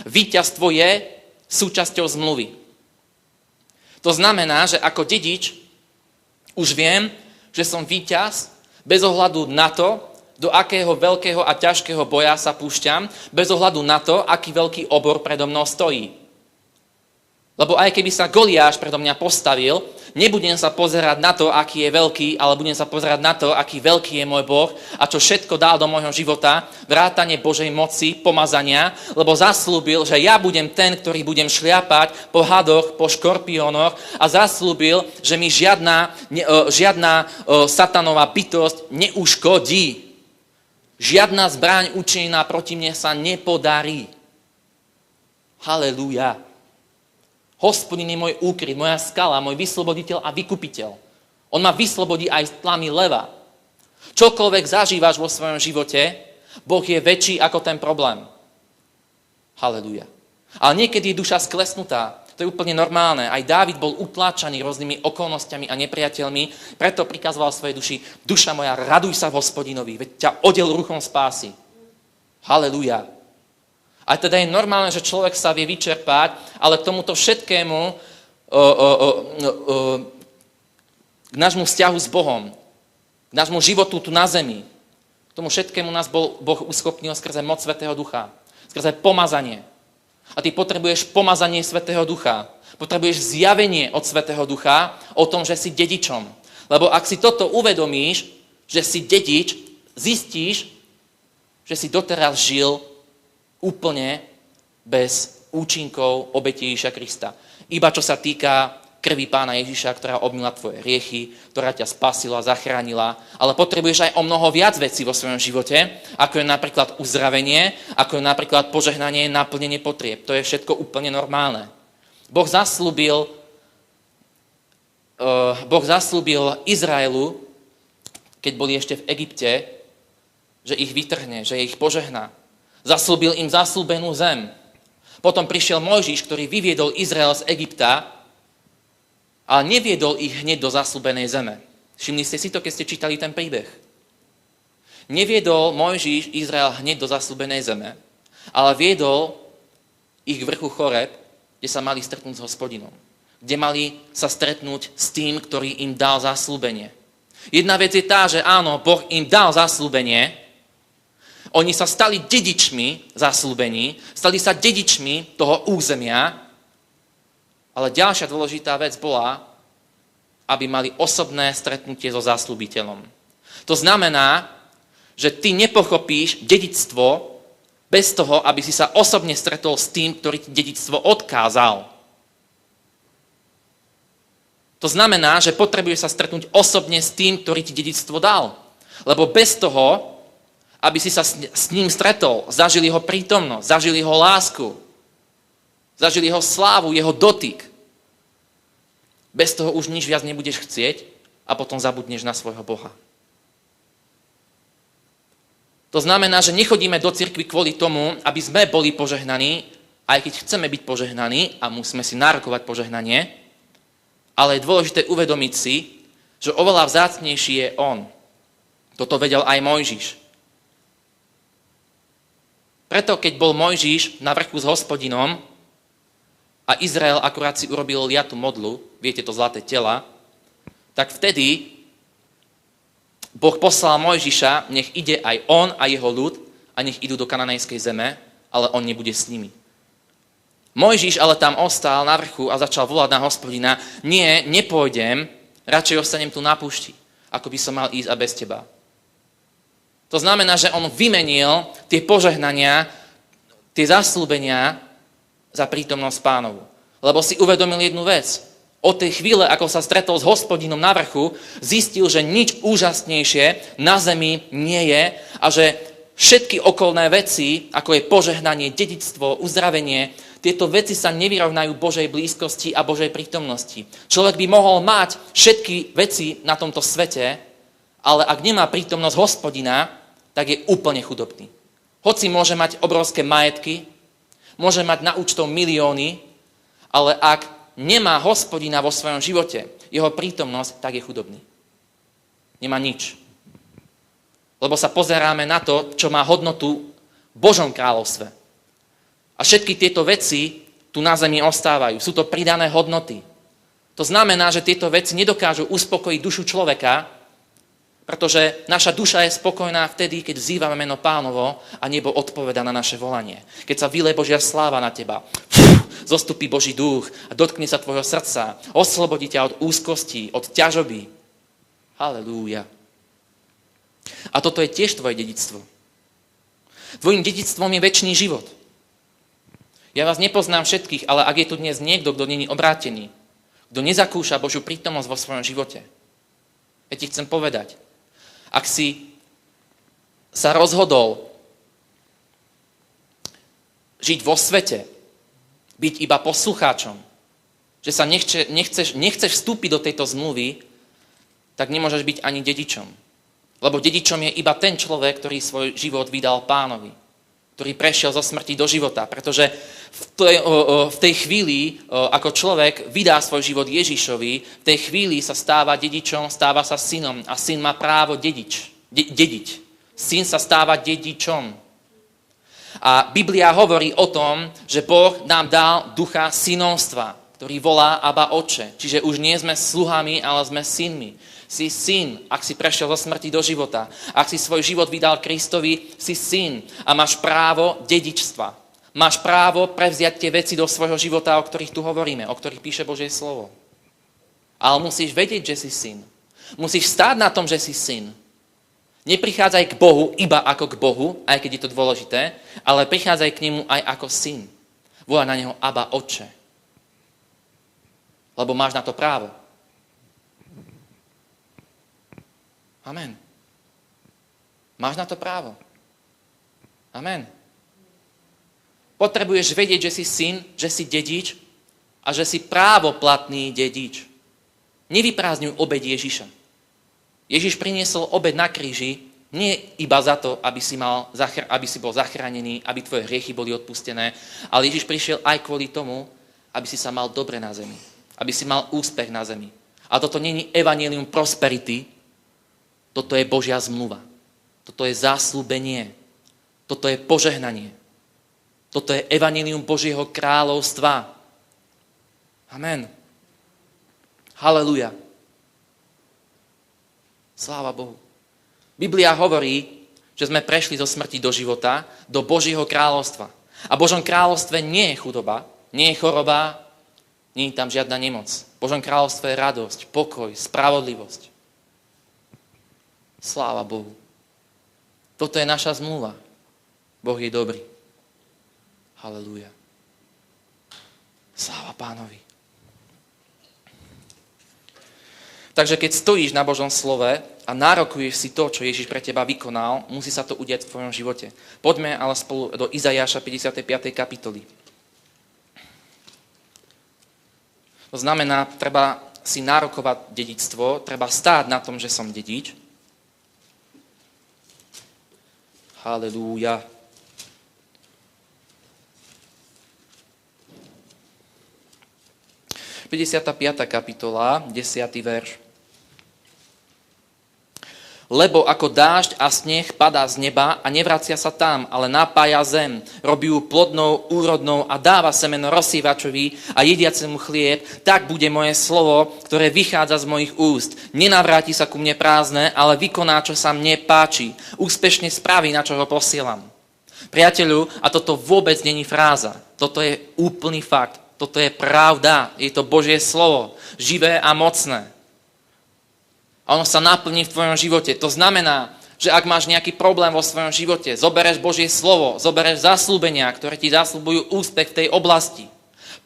Víťazstvo je súčasťou zmluvy. To znamená, že ako dedič už viem, že som víťaz bez ohľadu na to, do akého veľkého a ťažkého boja sa púšťam, bez ohľadu na to, aký veľký obor predo mnou stojí. Lebo aj keby sa Goliáš predo mňa postavil, nebudem sa pozerať na to, aký je veľký, ale budem sa pozerať na to, aký veľký je môj Boh a čo všetko dal do môjho života, vrátane Božej moci, pomazania, lebo zaslúbil, že ja budem ten, ktorý budem šliapať po hadoch, po škorpiónoch a zaslúbil, že mi žiadna satanová bytosť neuškodí. Žiadna zbraň účinná proti mne sa nepodarí. Halelúja. Hospodin je môj úkryt, moja skala, môj vysloboditeľ a vykupiteľ. On ma vyslobodí aj z tlamy leva. Čokoľvek zažívaš vo svojom živote, Boh je väčší ako ten problém. Halelúja. Ale niekedy je duša sklesnutá. To je úplne normálne. Aj Dávid bol utláčaný rôznymi okolnostiami a nepriateľmi, preto prikazoval svojej duši: duša moja, raduj sa v Hospodinovi, veď ťa odel ruchom spásy. Halelúja. A teda je normálne, že človek sa vie vyčerpať, ale k tomuto všetkému, k nášmu vzťahu s Bohom, k nášmu životu tu na zemi, k tomu všetkému nás Boh uschopnil skrze moc Svätého Ducha, skrze pomazanie. A ty potrebuješ pomazanie Svätého Ducha. Potrebuješ zjavenie od Svätého Ducha o tom, že si dedičom. Lebo ak si toto uvedomíš, že si dedič, zistíš, že si doteraz žil úplne bez účinkov obete Ježiša Krista. Iba čo sa týka krvi Pána Ježiša, ktorá obmyla tvoje hriechy, ktorá ťa spasila, zachránila, ale potrebuješ aj o mnoho viac vecí vo svojom živote, ako je napríklad uzdravenie, ako je napríklad požehnanie, naplnenie potrieb. To je všetko úplne normálne. Boh zaslúbil Izraelu, keď boli ešte v Egypte, že ich vytrhne, že ich požehná. Zaslúbil im zaslúbenú zem. Potom prišiel Mojžiš, ktorý vyviedol Izrael z Egypta, ale neviedol ich hneď do zaslúbenej zeme. Všimli ste si to, keď ste čítali ten príbeh? Neviedol Mojžiš Izrael hneď do zaslúbenej zeme, ale viedol ich k vrchu Choreb, kde sa mali stretnúť s Hospodinom. Kde mali sa stretnúť s tým, ktorý im dal zaslúbenie. Jedna vec je tá, že áno, Boh im dal zaslúbenie. Oni sa stali dedičmi zaslúbení, stali sa dedičmi toho územia, ale ďalšia dôležitá vec bola, aby mali osobné stretnutie so zasľúbiteľom. To znamená, že ty nepochopíš dedičstvo bez toho, aby si sa osobne stretol s tým, ktorý ti dedičstvo odkázal. To znamená, že potrebuješ sa stretnúť osobne s tým, ktorý ti dedičstvo dal. Lebo bez toho, aby si sa s ním stretol, zažil jeho prítomnosť, zažil jeho lásku, zažil jeho slávu, jeho dotyk. Bez toho už nič viac nebudeš chcieť a potom zabudneš na svojho Boha. To znamená, že nechodíme do cirkvi kvôli tomu, aby sme boli požehnaní, aj keď chceme byť požehnaní a musíme si nárokovať požehnanie, ale je dôležité uvedomiť si, že oveľa vzácnejší je on. Toto vedel aj Mojžiš. Preto, keď bol Mojžiš na vrchu s Hospodinom a Izrael akurát si urobil liatu modlu, viete to zlaté tela, tak vtedy Boh poslal Mojžiša, nech ide aj on a jeho ľud a nech idú do kananejskej zeme, ale on nebude s nimi. Mojžiš ale tam ostal na vrchu a začal volať na Hospodina: nie, nepôjdem, radšej ostanem tu na púšti, ako by som mal ísť a bez teba. To znamená, že on vymenil tie požehnania, tie zaslúbenia za prítomnosť Pánovu. Lebo si uvedomil jednu vec. Od tej chvíle, ako sa stretol s Hospodinom na vrchu, zistil, že nič úžasnejšie na zemi nie je a že všetky okolné veci, ako je požehnanie, dedičstvo, uzdravenie, tieto veci sa nevyrovnajú Božej blízkosti a Božej prítomnosti. Človek by mohol mať všetky veci na tomto svete, ale ak nemá prítomnosť Hospodina, tak je úplne chudobný. Hoci môže mať obrovské majetky, môže mať na účtov milióny, ale ak nemá Hospodina vo svojom živote, jeho prítomnosť, tak je chudobný. Nemá nič. Lebo sa pozeráme na to, čo má hodnotu v Božom kráľovstve. A všetky tieto veci tu na zemi ostávajú. Sú to pridané hodnoty. To znamená, že tieto veci nedokážu uspokojiť dušu človeka, Pretože naša duša je spokojná vtedy, keď vzývame meno Pánovo a nebo odpoveda na naše volanie. Keď sa vylije Božia sláva na teba, zostupí Boží duch a dotkne sa tvojho srdca, oslobodí ťa od úzkosti, od ťažoby. Halelúja. A toto je tiež tvoje dedičstvo. Tvojim dedičstvom je večný život. Ja vás nepoznám všetkých, ale ak je tu dnes niekto, kto není obrátený, kto nezakúša Božiu prítomnosť vo svojom živote, ja ti chcem povedať, ak si sa rozhodol žiť vo svete, byť iba poslucháčom, že sa nechceš vstúpiť do tejto zmluvy, tak nemôžeš byť ani dedičom. Lebo dedičom je iba ten človek, ktorý svoj život vydal Pánovi, ktorý prešiel zo smrti do života. Pretože v tej chvíli, ako človek vydá svoj život Ježišovi, v tej chvíli sa stáva dedičom, stáva sa synom a syn má právo dediť. Syn sa stáva dedičom. A Biblia hovorí o tom, že Boh nám dal ducha synovstva, ktorý volá Abba Otče. Čiže už nie sme sluhami, ale sme synmi. Si syn, ak si prešiel zo smrti do života. Ak si svoj život vydal Kristovi, si syn a máš právo dedičstva. Máš právo prevziať tie veci do svojho života, o ktorých tu hovoríme, o ktorých píše Božie slovo. Ale musíš vedieť, že si syn. Musíš stáť na tom, že si syn. Neprichádzaj k Bohu iba ako k Bohu, aj keď je to dôležité, ale prichádzaj k nemu aj ako syn. Volá na neho Abba Otče. Lebo máš na to právo. Amen. Máš na to právo. Amen. Potrebuješ vedieť, že si syn, že si dedič a že si právoplatný dedič. Nevyprázdňuj obed Ježiša. Ježiš priniesol obed na kríži nie iba za to, aby si bol zachránený, aby tvoje hriechy boli odpustené, ale Ježiš prišiel aj kvôli tomu, aby si sa mal dobre na zemi. Aby si mal úspech na zemi. A toto nie je evanjelium prosperity, toto je Božia zmluva. Toto je zasľúbenie. Toto je požehnanie. Toto je evanjelium Božieho kráľovstva. Amen. Haleluja. Sláva Bohu. Biblia hovorí, že sme prešli zo smrti do života, do Božieho kráľovstva. A v Božom kráľovstve nie je chudoba, nie je choroba, nie je tam žiadna nemoc. V Božom kráľovstve je radosť, pokoj, spravodlivosť. Sláva Bohu. Toto je naša zmluva. Boh je dobrý. Halelúja. Sláva Pánovi. Takže keď stojíš na Božom slove a nárokuješ si to, čo Ježiš pre teba vykonal, musí sa to udiať v tvojom živote. Poďme ale spolu do Izaiáša 55. kapitoly. To znamená, treba si nárokovať dedičstvo, treba stáť na tom, že som dedič. Halelúja. (55. kapitola, 10. verš). Lebo ako dážď a sneh padá z neba a nevracia sa tam, ale napája zem, robí ju plodnou, úrodnou a dáva semeno rozsývačovi a jediacemu chlieb, tak bude moje slovo, ktoré vychádza z mojich úst. Nenavráti sa ku mne prázdne, ale vykoná, čo sa mne páči. Úspešne spraví, na čo ho posielam. Priateľu, a toto vôbec není fráza. Toto je úplný fakt. Toto je pravda. Je to Božie slovo. Živé a mocné. A ono sa naplní v tvojom živote. To znamená, že ak máš nejaký problém vo svojom živote, zobereš Božie slovo, zobereš zasľúbenia, ktoré ti zasľubujú úspech v tej oblasti.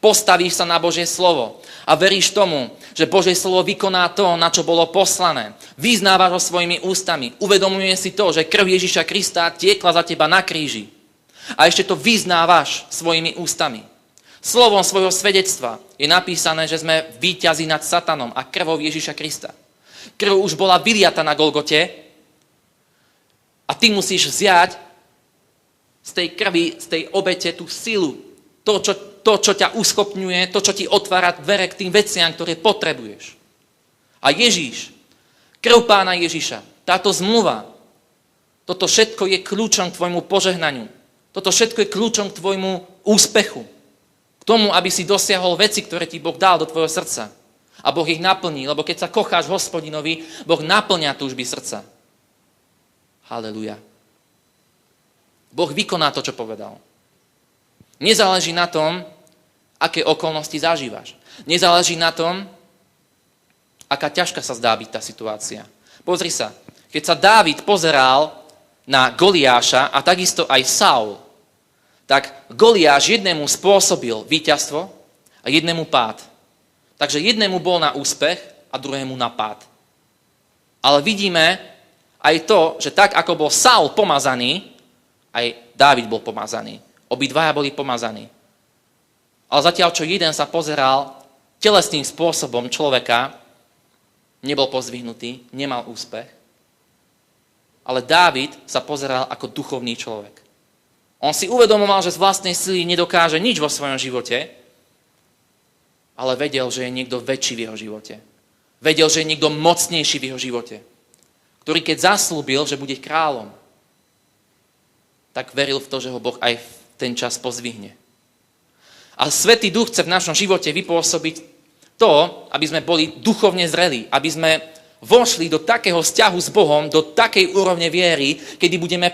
Postavíš sa na Božie slovo a veríš tomu, že Božie slovo vykoná to, na čo bolo poslané. Vyznávaš ho svojimi ústami. Uvedomuješ si to, že krv Ježiša Krista tiekla za teba na kríži. A ešte to vyznávaš svojimi ústami. Slovom svojho svedectva je napísané, že sme víťazi nad satanom a krvou Ježiša Krista. Krv už bola vyliata na Golgote a ty musíš vziať z tej krvi, z tej obete tú silu, to, čo ťa uschopňuje, to, čo ti otvára dvere k tým veciam, ktoré potrebuješ. A Ježíš, krv Pána Ježiša, táto zmluva, toto všetko je kľúčom k tvojmu požehnaniu. Toto všetko je kľúčom k tvojmu úspechu. K tomu, aby si dosiahol veci, ktoré ti Boh dal do tvojho srdca. A Boh ich naplní, lebo keď sa kocháš Hospodinovi, Boh naplňa túžby srdca. Haleluja. Boh vykoná to, čo povedal. Nezáleží na tom, aké okolnosti zažívaš. Nezáleží na tom, aká ťažká sa zdá byť tá situácia. Pozri sa, keď sa Dávid pozeral na Goliáša a takisto aj Saul, tak Goliáš jednému spôsobil víťazstvo a jednému pád. Takže jednému bol na úspech a druhému na pád. Ale vidíme aj to, že tak ako bol Saul pomazaný, aj Dávid bol pomazaný. Obidvaja boli pomazaní. Ale zatiaľ, čo jeden sa pozeral telesným spôsobom človeka, nebol pozdvihnutý, nemal úspech. Ale Dávid sa pozeral ako duchovný človek. On si uvedomoval, že z vlastnej sily nedokáže nič vo svojom živote, ale vedel, že je niekto väčší v jeho živote. Vedel, že je niekto mocnejší v jeho živote, ktorý keď zaslúbil, že bude kráľom, tak veril v to, že ho Boh aj v ten čas pozdvihne. A Svätý Duch chce v našom živote vypôsobiť to, aby sme boli duchovne zrelí, aby sme vošli do takého vzťahu s Bohom, do takej úrovne viery, kedy budeme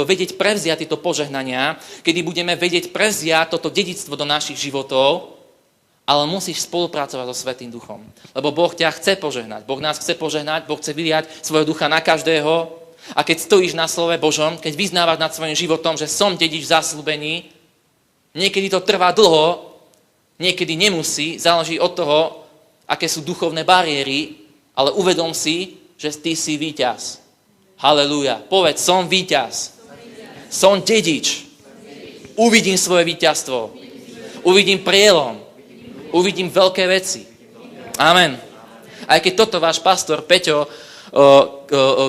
vedieť prevziať tieto požehnania, kedy budeme vedieť prevziať toto dedičstvo do našich životov, ale musíš spolupracovať so Svätým Duchom. Lebo Boh ťa chce požehnať. Boh nás chce požehnať, Boh chce vyliať svojho ducha na každého. A keď stojíš na slove Božom, keď vyznávaš nad svojím životom, že som dedič v zasľúbení, niekedy to trvá dlho, niekedy nemusí, záleží od toho, aké sú duchovné bariéry, ale uvedom si, že ty si víťaz. Halelúja. Povedz, som víťaz. Som dedič. Uvidím svoje víťazstvo. Uvidím prielom. Uvidím veľké veci. Amen. Aj keď toto váš pastor Peťo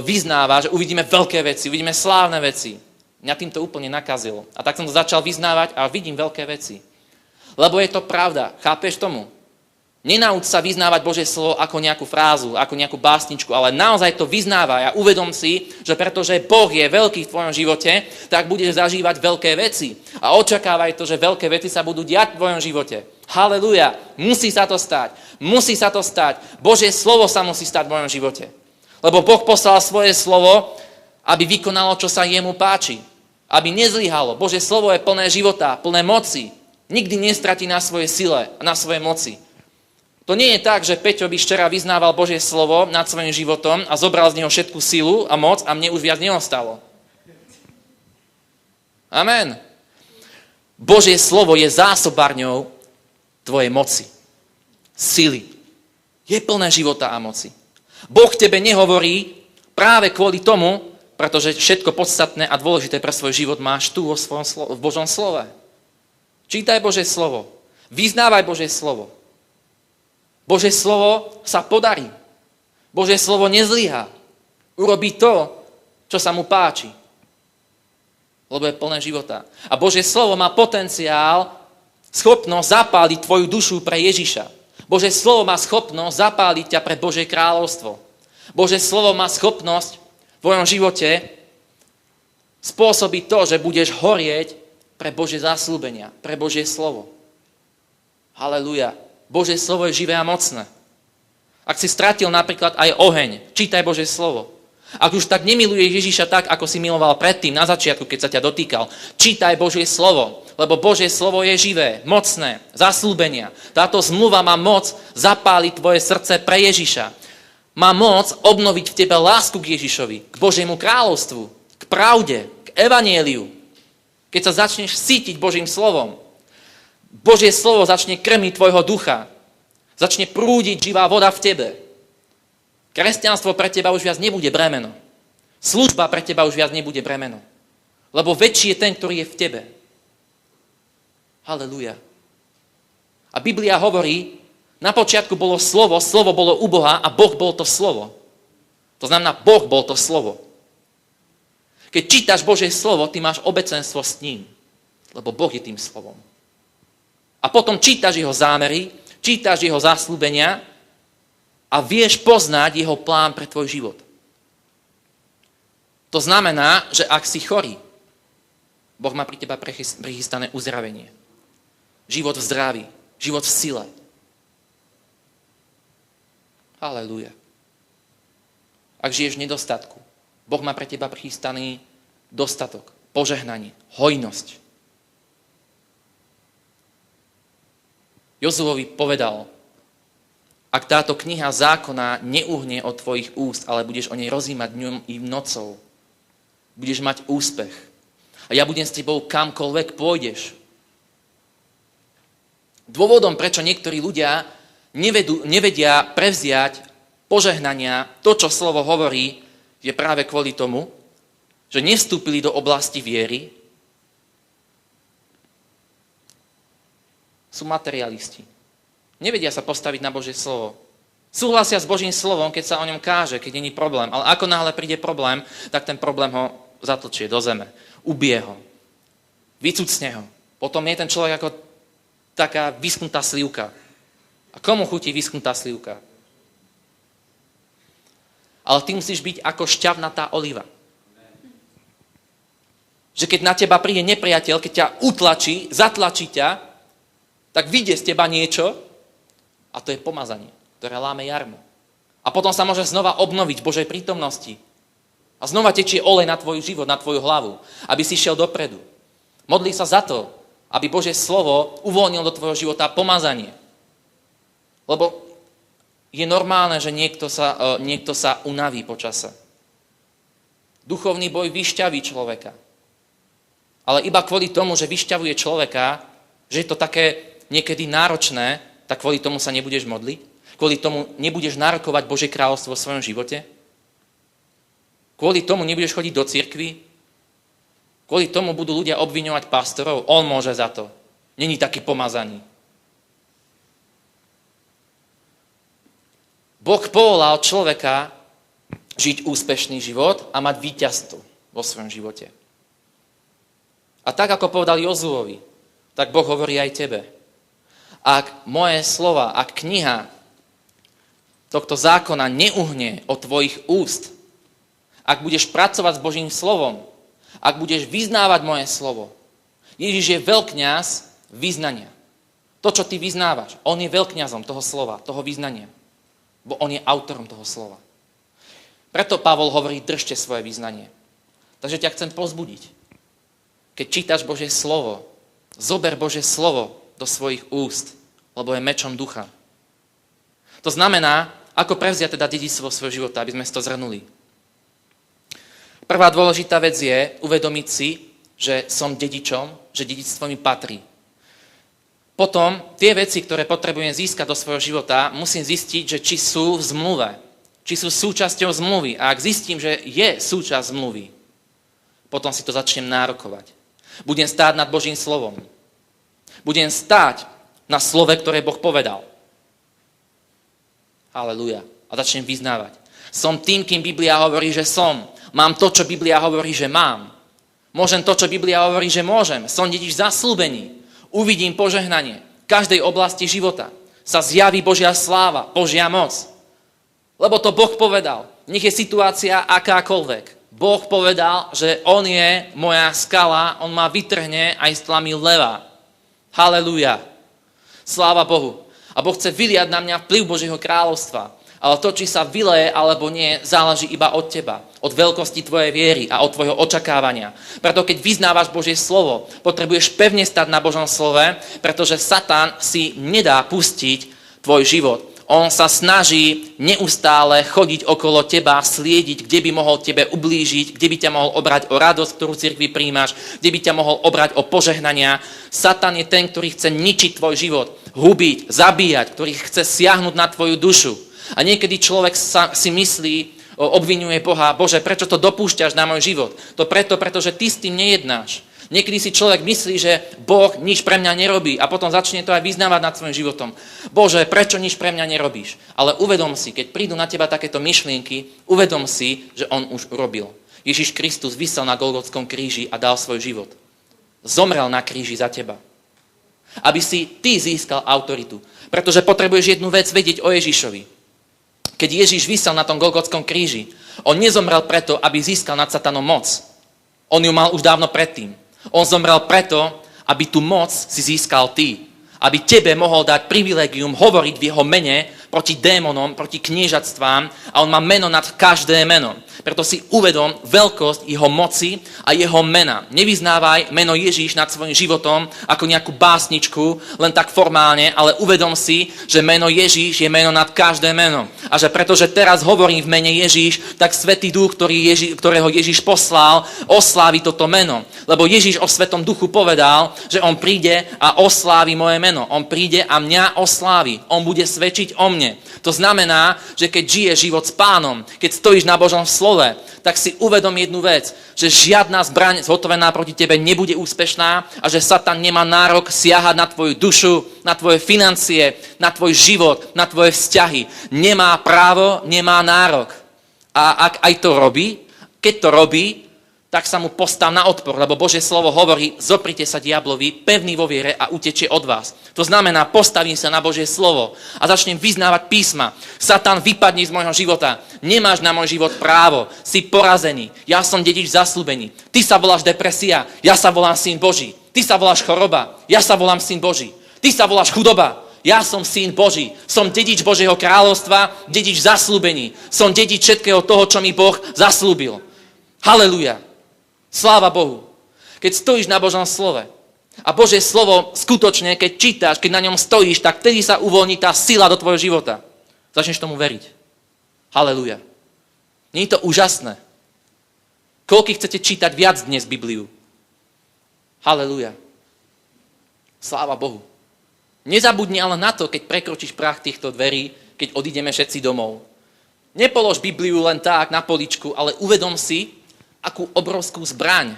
vyznáva, že uvidíme veľké veci, uvidíme slávne veci. Mňa týmto úplne nakazilo. A tak som to začal vyznávať a vidím veľké veci. Lebo je to pravda. Chápeš tomu? Nenauč sa vyznávať Božie slovo ako nejakú frázu, ako nejakú básničku, ale naozaj to vyznávaj a uvedom si, že pretože Boh je veľký v tvojom živote, tak budeš zažívať veľké veci. A očakávaj to, že veľké veci sa budú diať v tvojom živote. Halelúja. Musí sa to stať. Musí sa to stať. Božie slovo sa musí stať v mojom živote. Lebo Boh poslal svoje slovo, aby vykonalo, čo sa jemu páči. Aby nezlyhalo. Božie slovo je plné života, plné moci. Nikdy nestratí na svojej sile a na svojej moci. To nie je tak, že Peťo by včera vyznával Božie slovo nad svojím životom a zobral z neho všetku silu a moc a mne už viac neostalo. Amen. Božie slovo je zásobárňou tvojej moci. Sily. Je plné života a moci. Boh tebe nehovorí práve kvôli tomu, pretože všetko podstatné a dôležité pre svoj život máš tu v Božom slove. Čítaj Božie slovo. Vyznávaj Božie slovo. Božie slovo sa podarí. Božie slovo nezlyhá. Urobí to, čo sa mu páči. Lebo je plné života. A Božie slovo má potenciál, schopnosť zapáliť tvoju dušu pre Ježiša. Božie slovo má schopnosť zapáliť ťa pre Božie kráľovstvo. Božie slovo má schopnosť v tvojom živote spôsobiť to, že budeš horieť pre Božie zasľúbenia, pre Božie slovo. Halelúja. Božie slovo je živé a mocné. Ak si stratil napríklad aj oheň, čítaj Božie slovo. Ak už tak nemiluješ Ježiša tak, ako si miloval predtým, na začiatku, keď sa ťa dotýkal, čítaj Božie slovo, lebo Božie slovo je živé, mocné, zasľúbenia. Táto zmluva má moc zapáliť tvoje srdce pre Ježiša. Má moc obnoviť v tebe lásku k Ježišovi, k Božiemu kráľovstvu, k pravde, k evanjeliu. Keď sa začneš cítiť Božím slovom, Božie slovo začne krmiť tvojho ducha, začne prúdiť živá voda v tebe. Kresťanstvo pre teba už viac nebude bremeno. Služba pre teba už viac nebude bremeno. Lebo väčší je ten, ktorý je v tebe. Halelúja. A Biblia hovorí, na počiatku bolo slovo, slovo bolo u Boha a Boh bol to slovo. To znamená, Boh bol to slovo. Keď čítaš Božie slovo, ty máš obecenstvo s ním. Lebo Boh je tým slovom. A potom čítaš jeho zámery, čítaš jeho zasľúbenia a vieš poznať jeho plán pre tvoj život. To znamená, že ak si chorý, Boh má pri teba prichystané uzdravenie. Život v zdraví, život v sile. Halelúja. Ak žiješ v nedostatku, Boh má pre teba prichystaný dostatok, požehnanie, hojnosť. Jozuovi povedal, ak táto kniha zákona neuhne od tvojich úst, ale budeš o nej rozímať dňom i nocou, budeš mať úspech. A ja budem s tebou kamkoľvek pôjdeš. Dôvodom, prečo niektorí ľudia nevedia prevziať požehnania, to, čo slovo hovorí, je práve kvôli tomu, že nevstúpili do oblasti viery, sú materialisti. Nevedia sa postaviť na Božie slovo. Súhlasia s Božím slovom, keď sa o ňom káže, keď není problém. Ale ako náhle príde problém, tak ten problém ho zatlčie do zeme. Ubije ho. Vycucne ho. Potom je ten človek ako taká vyschnutá slivka. A komu chutí vyschnutá slivka? Ale ty musíš byť ako šťavnatá oliva. Že keď na teba príde nepriateľ, keď ťa utlačí, zatlačí ťa, tak vyjde z teba niečo a to je pomazanie, ktoré láme jarmo. A potom sa môže znova obnoviť v Božej prítomnosti. A znova tečie olej na tvoj život, na tvoju hlavu, aby si šiel dopredu. Modlí sa za to, aby Božie slovo uvoľnilo do tvojho života pomazanie. Lebo je normálne, že niekto sa unaví počase. Duchovný boj vyšťaví človeka. Ale iba kvôli tomu, že vyšťavuje človeka, že je to také niekedy náročné, tak kvôli tomu sa nebudeš modliť? Kvôli tomu nebudeš nárokovať Božie kráľovstvo vo svojom živote? Kvôli tomu nebudeš chodiť do cirkvi? Kvôli tomu budú ľudia obviňovať pastorov? On môže za to. Není taký pomazaný. Boh povolal človeka žiť úspešný život a mať víťazstvo vo svojom živote. A tak, ako povedal Jozuovi, tak Boh hovorí aj tebe. Ak moje slova, ak kniha tohto zákona neuhne od tvojich úst, ak budeš pracovať s Božím slovom, ak budeš vyznávať moje slovo, Ježiš je veľkňaz vyznania. To, čo ty vyznávaš, on je veľkňazom toho slova, toho vyznania. Bo on je autorom toho slova. Preto Pavol hovorí, držte svoje vyznanie. Takže ťa chcem povzbudiť. Keď čítaš Božie slovo, zober Božie slovo do svojich úst, lebo je mečom ducha. To znamená, ako prevziať teda dedičstvo svojho života, aby sme si to zhrnuli. Prvá dôležitá vec je uvedomiť si, že som dedičom, že dedičstvo mi patrí. Potom tie veci, ktoré potrebujem získať do svojho života, musím zistiť, že či sú v zmluve, či sú súčasťou zmluvy. A ak zistím, že je súčasť zmluvy, potom si to začnem nárokovať. Budem stáť nad Božím slovom. Budem stáť na slove, ktoré Boh povedal. Halelúja. A začnem vyznávať. Som tým, kým Biblia hovorí, že som. Mám to, čo Biblia hovorí, že mám. Môžem to, čo Biblia hovorí, že môžem. Som dedič zasľúbený. Uvidím požehnanie. V každej oblasti života sa zjaví Božia sláva, Božia moc. Lebo to Boh povedal. Nech je situácia akákoľvek. Boh povedal, že on je moja skala, on ma vytrhne aj z tlamy leva. Halelúja. Sláva Bohu. A Boh chce vyliať na mňa vplyv Božieho kráľovstva. Ale to, či sa vyleje alebo nie, záleží iba od teba. Od veľkosti tvojej viery a od tvojho očakávania. Preto keď vyznávaš Božie slovo, potrebuješ pevne stať na Božom slove, pretože Satan si nedá pustiť tvoj život. On sa snaží neustále chodiť okolo teba, sliediť, kde by mohol tebe ublížiť, kde by ťa mohol obrať o radosť, ktorú v cirkvi príjmaš, kde by ťa mohol obrať o požehnania. Satan je ten, ktorý chce ničiť tvoj život, hubiť, zabíjať, ktorý chce siahnuť na tvoju dušu. A niekedy človek si myslí, obviňuje Boha, Bože, prečo to dopúšťaš na môj život? To pretože ty s tým nejednáš. Niekedy si človek myslí, že Boh nič pre mňa nerobí a potom začne to aj vyznávať nad svojím životom. Bože, prečo nič pre mňa nerobíš? Ale uvedom si, keď prídu na teba takéto myšlienky, uvedom si, že on už urobil. Ježiš Kristus visel na Golgotskom kríži a dal svoj život. Zomrel na kríži za teba. Aby si ty získal autoritu. Pretože potrebuješ jednu vec vedieť o Ježišovi. Keď Ježiš visel na tom Golgotskom kríži, on nezomrel preto, aby získal nad Satanom moc. On ju mal už dávno predtým. On zomrel preto, aby tú moc si získal ty. Aby tebe mohol dať privilégium hovoriť v jeho mene proti démonom, proti kniežatstvám a on má meno nad každé meno. Preto si uvedom veľkosť jeho moci a jeho mena. Nevyznávaj meno Ježíš nad svojim životom ako nejakú básničku, len tak formálne, ale uvedom si, že meno Ježíš je meno nad každé meno. A že pretože teraz hovorím v mene Ježíš, tak Svätý Duch, ktorého Ježíš poslal, oslávi toto meno. Lebo Ježíš o Svätom Duchu povedal, že on príde a oslávi moje meno. On príde a mňa oslávi. On bude svedčiť o mne. To znamená, že keď žiješ život s Pánom, keď stojíš na Božom slove, tak si uvedom jednu vec, že žiadna zbraň zhotovená proti tebe nebude úspešná a že Satan nemá nárok siahať na tvoju dušu, na tvoje financie, na tvoj život, na tvoje vzťahy. Nemá právo, nemá nárok. A ak aj to robí, keď to robí, tak sa mu postav na odpor, lebo Božie slovo hovorí, zoprite sa diablovi, pevný vo viere a utečie od vás. To znamená, postavím sa na Božie slovo a začnem vyznávať písma. Satan, vypadni z môjho života. Nemáš na môj život právo. Si porazený. Ja som dedič zasľúbený. Ty sa voláš depresia. Ja sa volám syn Boží. Ty sa voláš choroba. Ja sa volám syn Boží. Ty sa voláš chudoba. Ja som syn Boží. Som dedič Božieho kráľovstva, dedič zasľúbení. Som dedič všetkého toho, čo mi Boh zasľúbil. Haleluja. Sláva Bohu. Keď stojíš na Božom slove a Božie slovo skutočne, keď čítaš, keď na ňom stojíš, tak vtedy sa uvoľní tá sila do tvojho života. Začneš tomu veriť. Haleluja. Nie je to úžasné? Koľký chcete čítať viac dnes Bibliu? Haleluja. Sláva Bohu. Nezabudni ale na to, keď prekročíš prach týchto dverí, keď odídeme všetci domov. Nepolož Bibliu len tak na poličku, ale uvedom si, akú obrovskú zbraň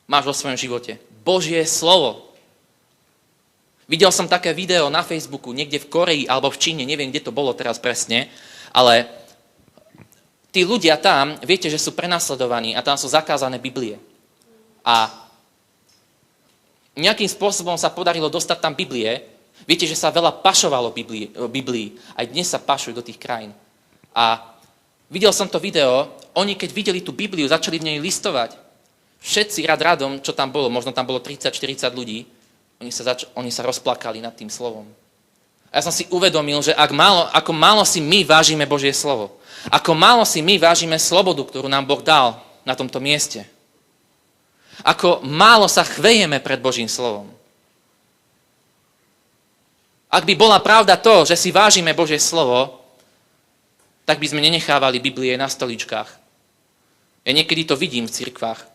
máš vo svojom živote. Božie slovo. Videl som také video na Facebooku, niekde v Koreji alebo v Číne, neviem, kde to bolo teraz presne, ale tí ľudia tam, viete, že sú prenasledovaní a tam sú zakázané Biblie. A nejakým spôsobom sa podarilo dostať tam Biblie. Viete, že sa veľa pašovalo Biblii. Aj dnes sa pašujú do tých krajín. A videl som to video, oni keď videli tú Bibliu, začali v nej listovať. Všetci radom, čo tam bolo, možno tam bolo 30-40 ľudí, oni sa rozplakali nad tým slovom. A ja som si uvedomil, že ako málo si my vážime Božie slovo, ako málo si my vážime slobodu, ktorú nám Boh dal na tomto mieste. Ako málo sa chvejeme pred Božím slovom. Ak by bola pravda to, že si vážime Božie slovo, tak by sme nenechávali Biblie na stoličkách. Ja niekedy to vidím v cirkvách.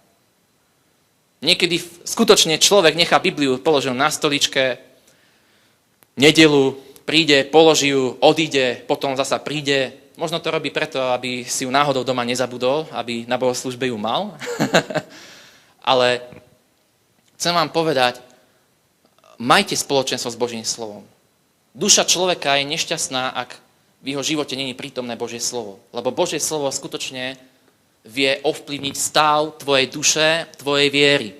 Niekedy skutočne človek nechá Bibliu položenú na stoličke, nedeľu, príde, položí ju, odíde, potom zasa príde. Možno to robí preto, aby si ju náhodou doma nezabudol, aby na bohoslúžbe ju mal. Ale chcem vám povedať, majte spoločenstvo s Božím slovom. Duša človeka je nešťastná, ak v jeho živote nie je prítomné Božie slovo. Lebo Božie slovo skutočne vie ovplyvniť stav tvojej duše, tvojej viery.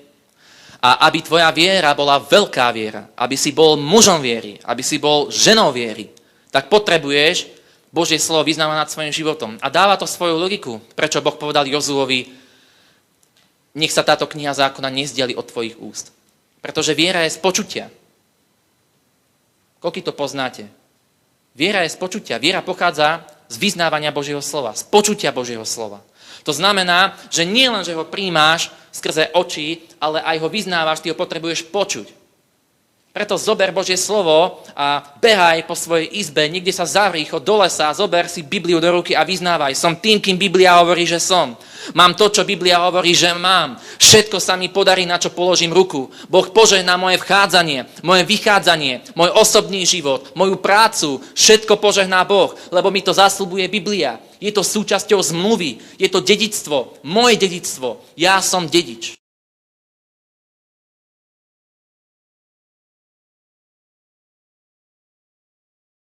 A aby tvoja viera bola veľká viera, aby si bol mužom viery, aby si bol ženou viery, tak potrebuješ Božie slovo vyznávať nad svojím životom. A dáva to svoju logiku. Prečo Boh povedal Jozuovi, nech sa táto kniha zákona nezdiali od tvojich úst. Pretože viera je z počutia. Koľko to poznáte? Viera je z počutia. Viera pochádza z vyznávania Božieho slova, z počutia Božieho slova. To znamená, že nie len, že ho príjmáš skrze oči, ale aj ho vyznávaš, ty ho potrebuješ počuť. Preto zober Božie slovo a behaj po svojej izbe, niekde sa zavri, chod do lesa, zober si Bibliu do ruky a vyznávaj. Som tým, kým Biblia hovorí, že som. Mám to, čo Biblia hovorí, že mám. Všetko sa mi podarí, na čo položím ruku. Boh požehná moje vchádzanie, moje vychádzanie, môj osobný život, moju prácu. Všetko požehná Boh, lebo mi to zasľubuje Biblia. Je to súčasťou zmluvy, je to dedičstvo, moje dedičstvo. Ja som dedič.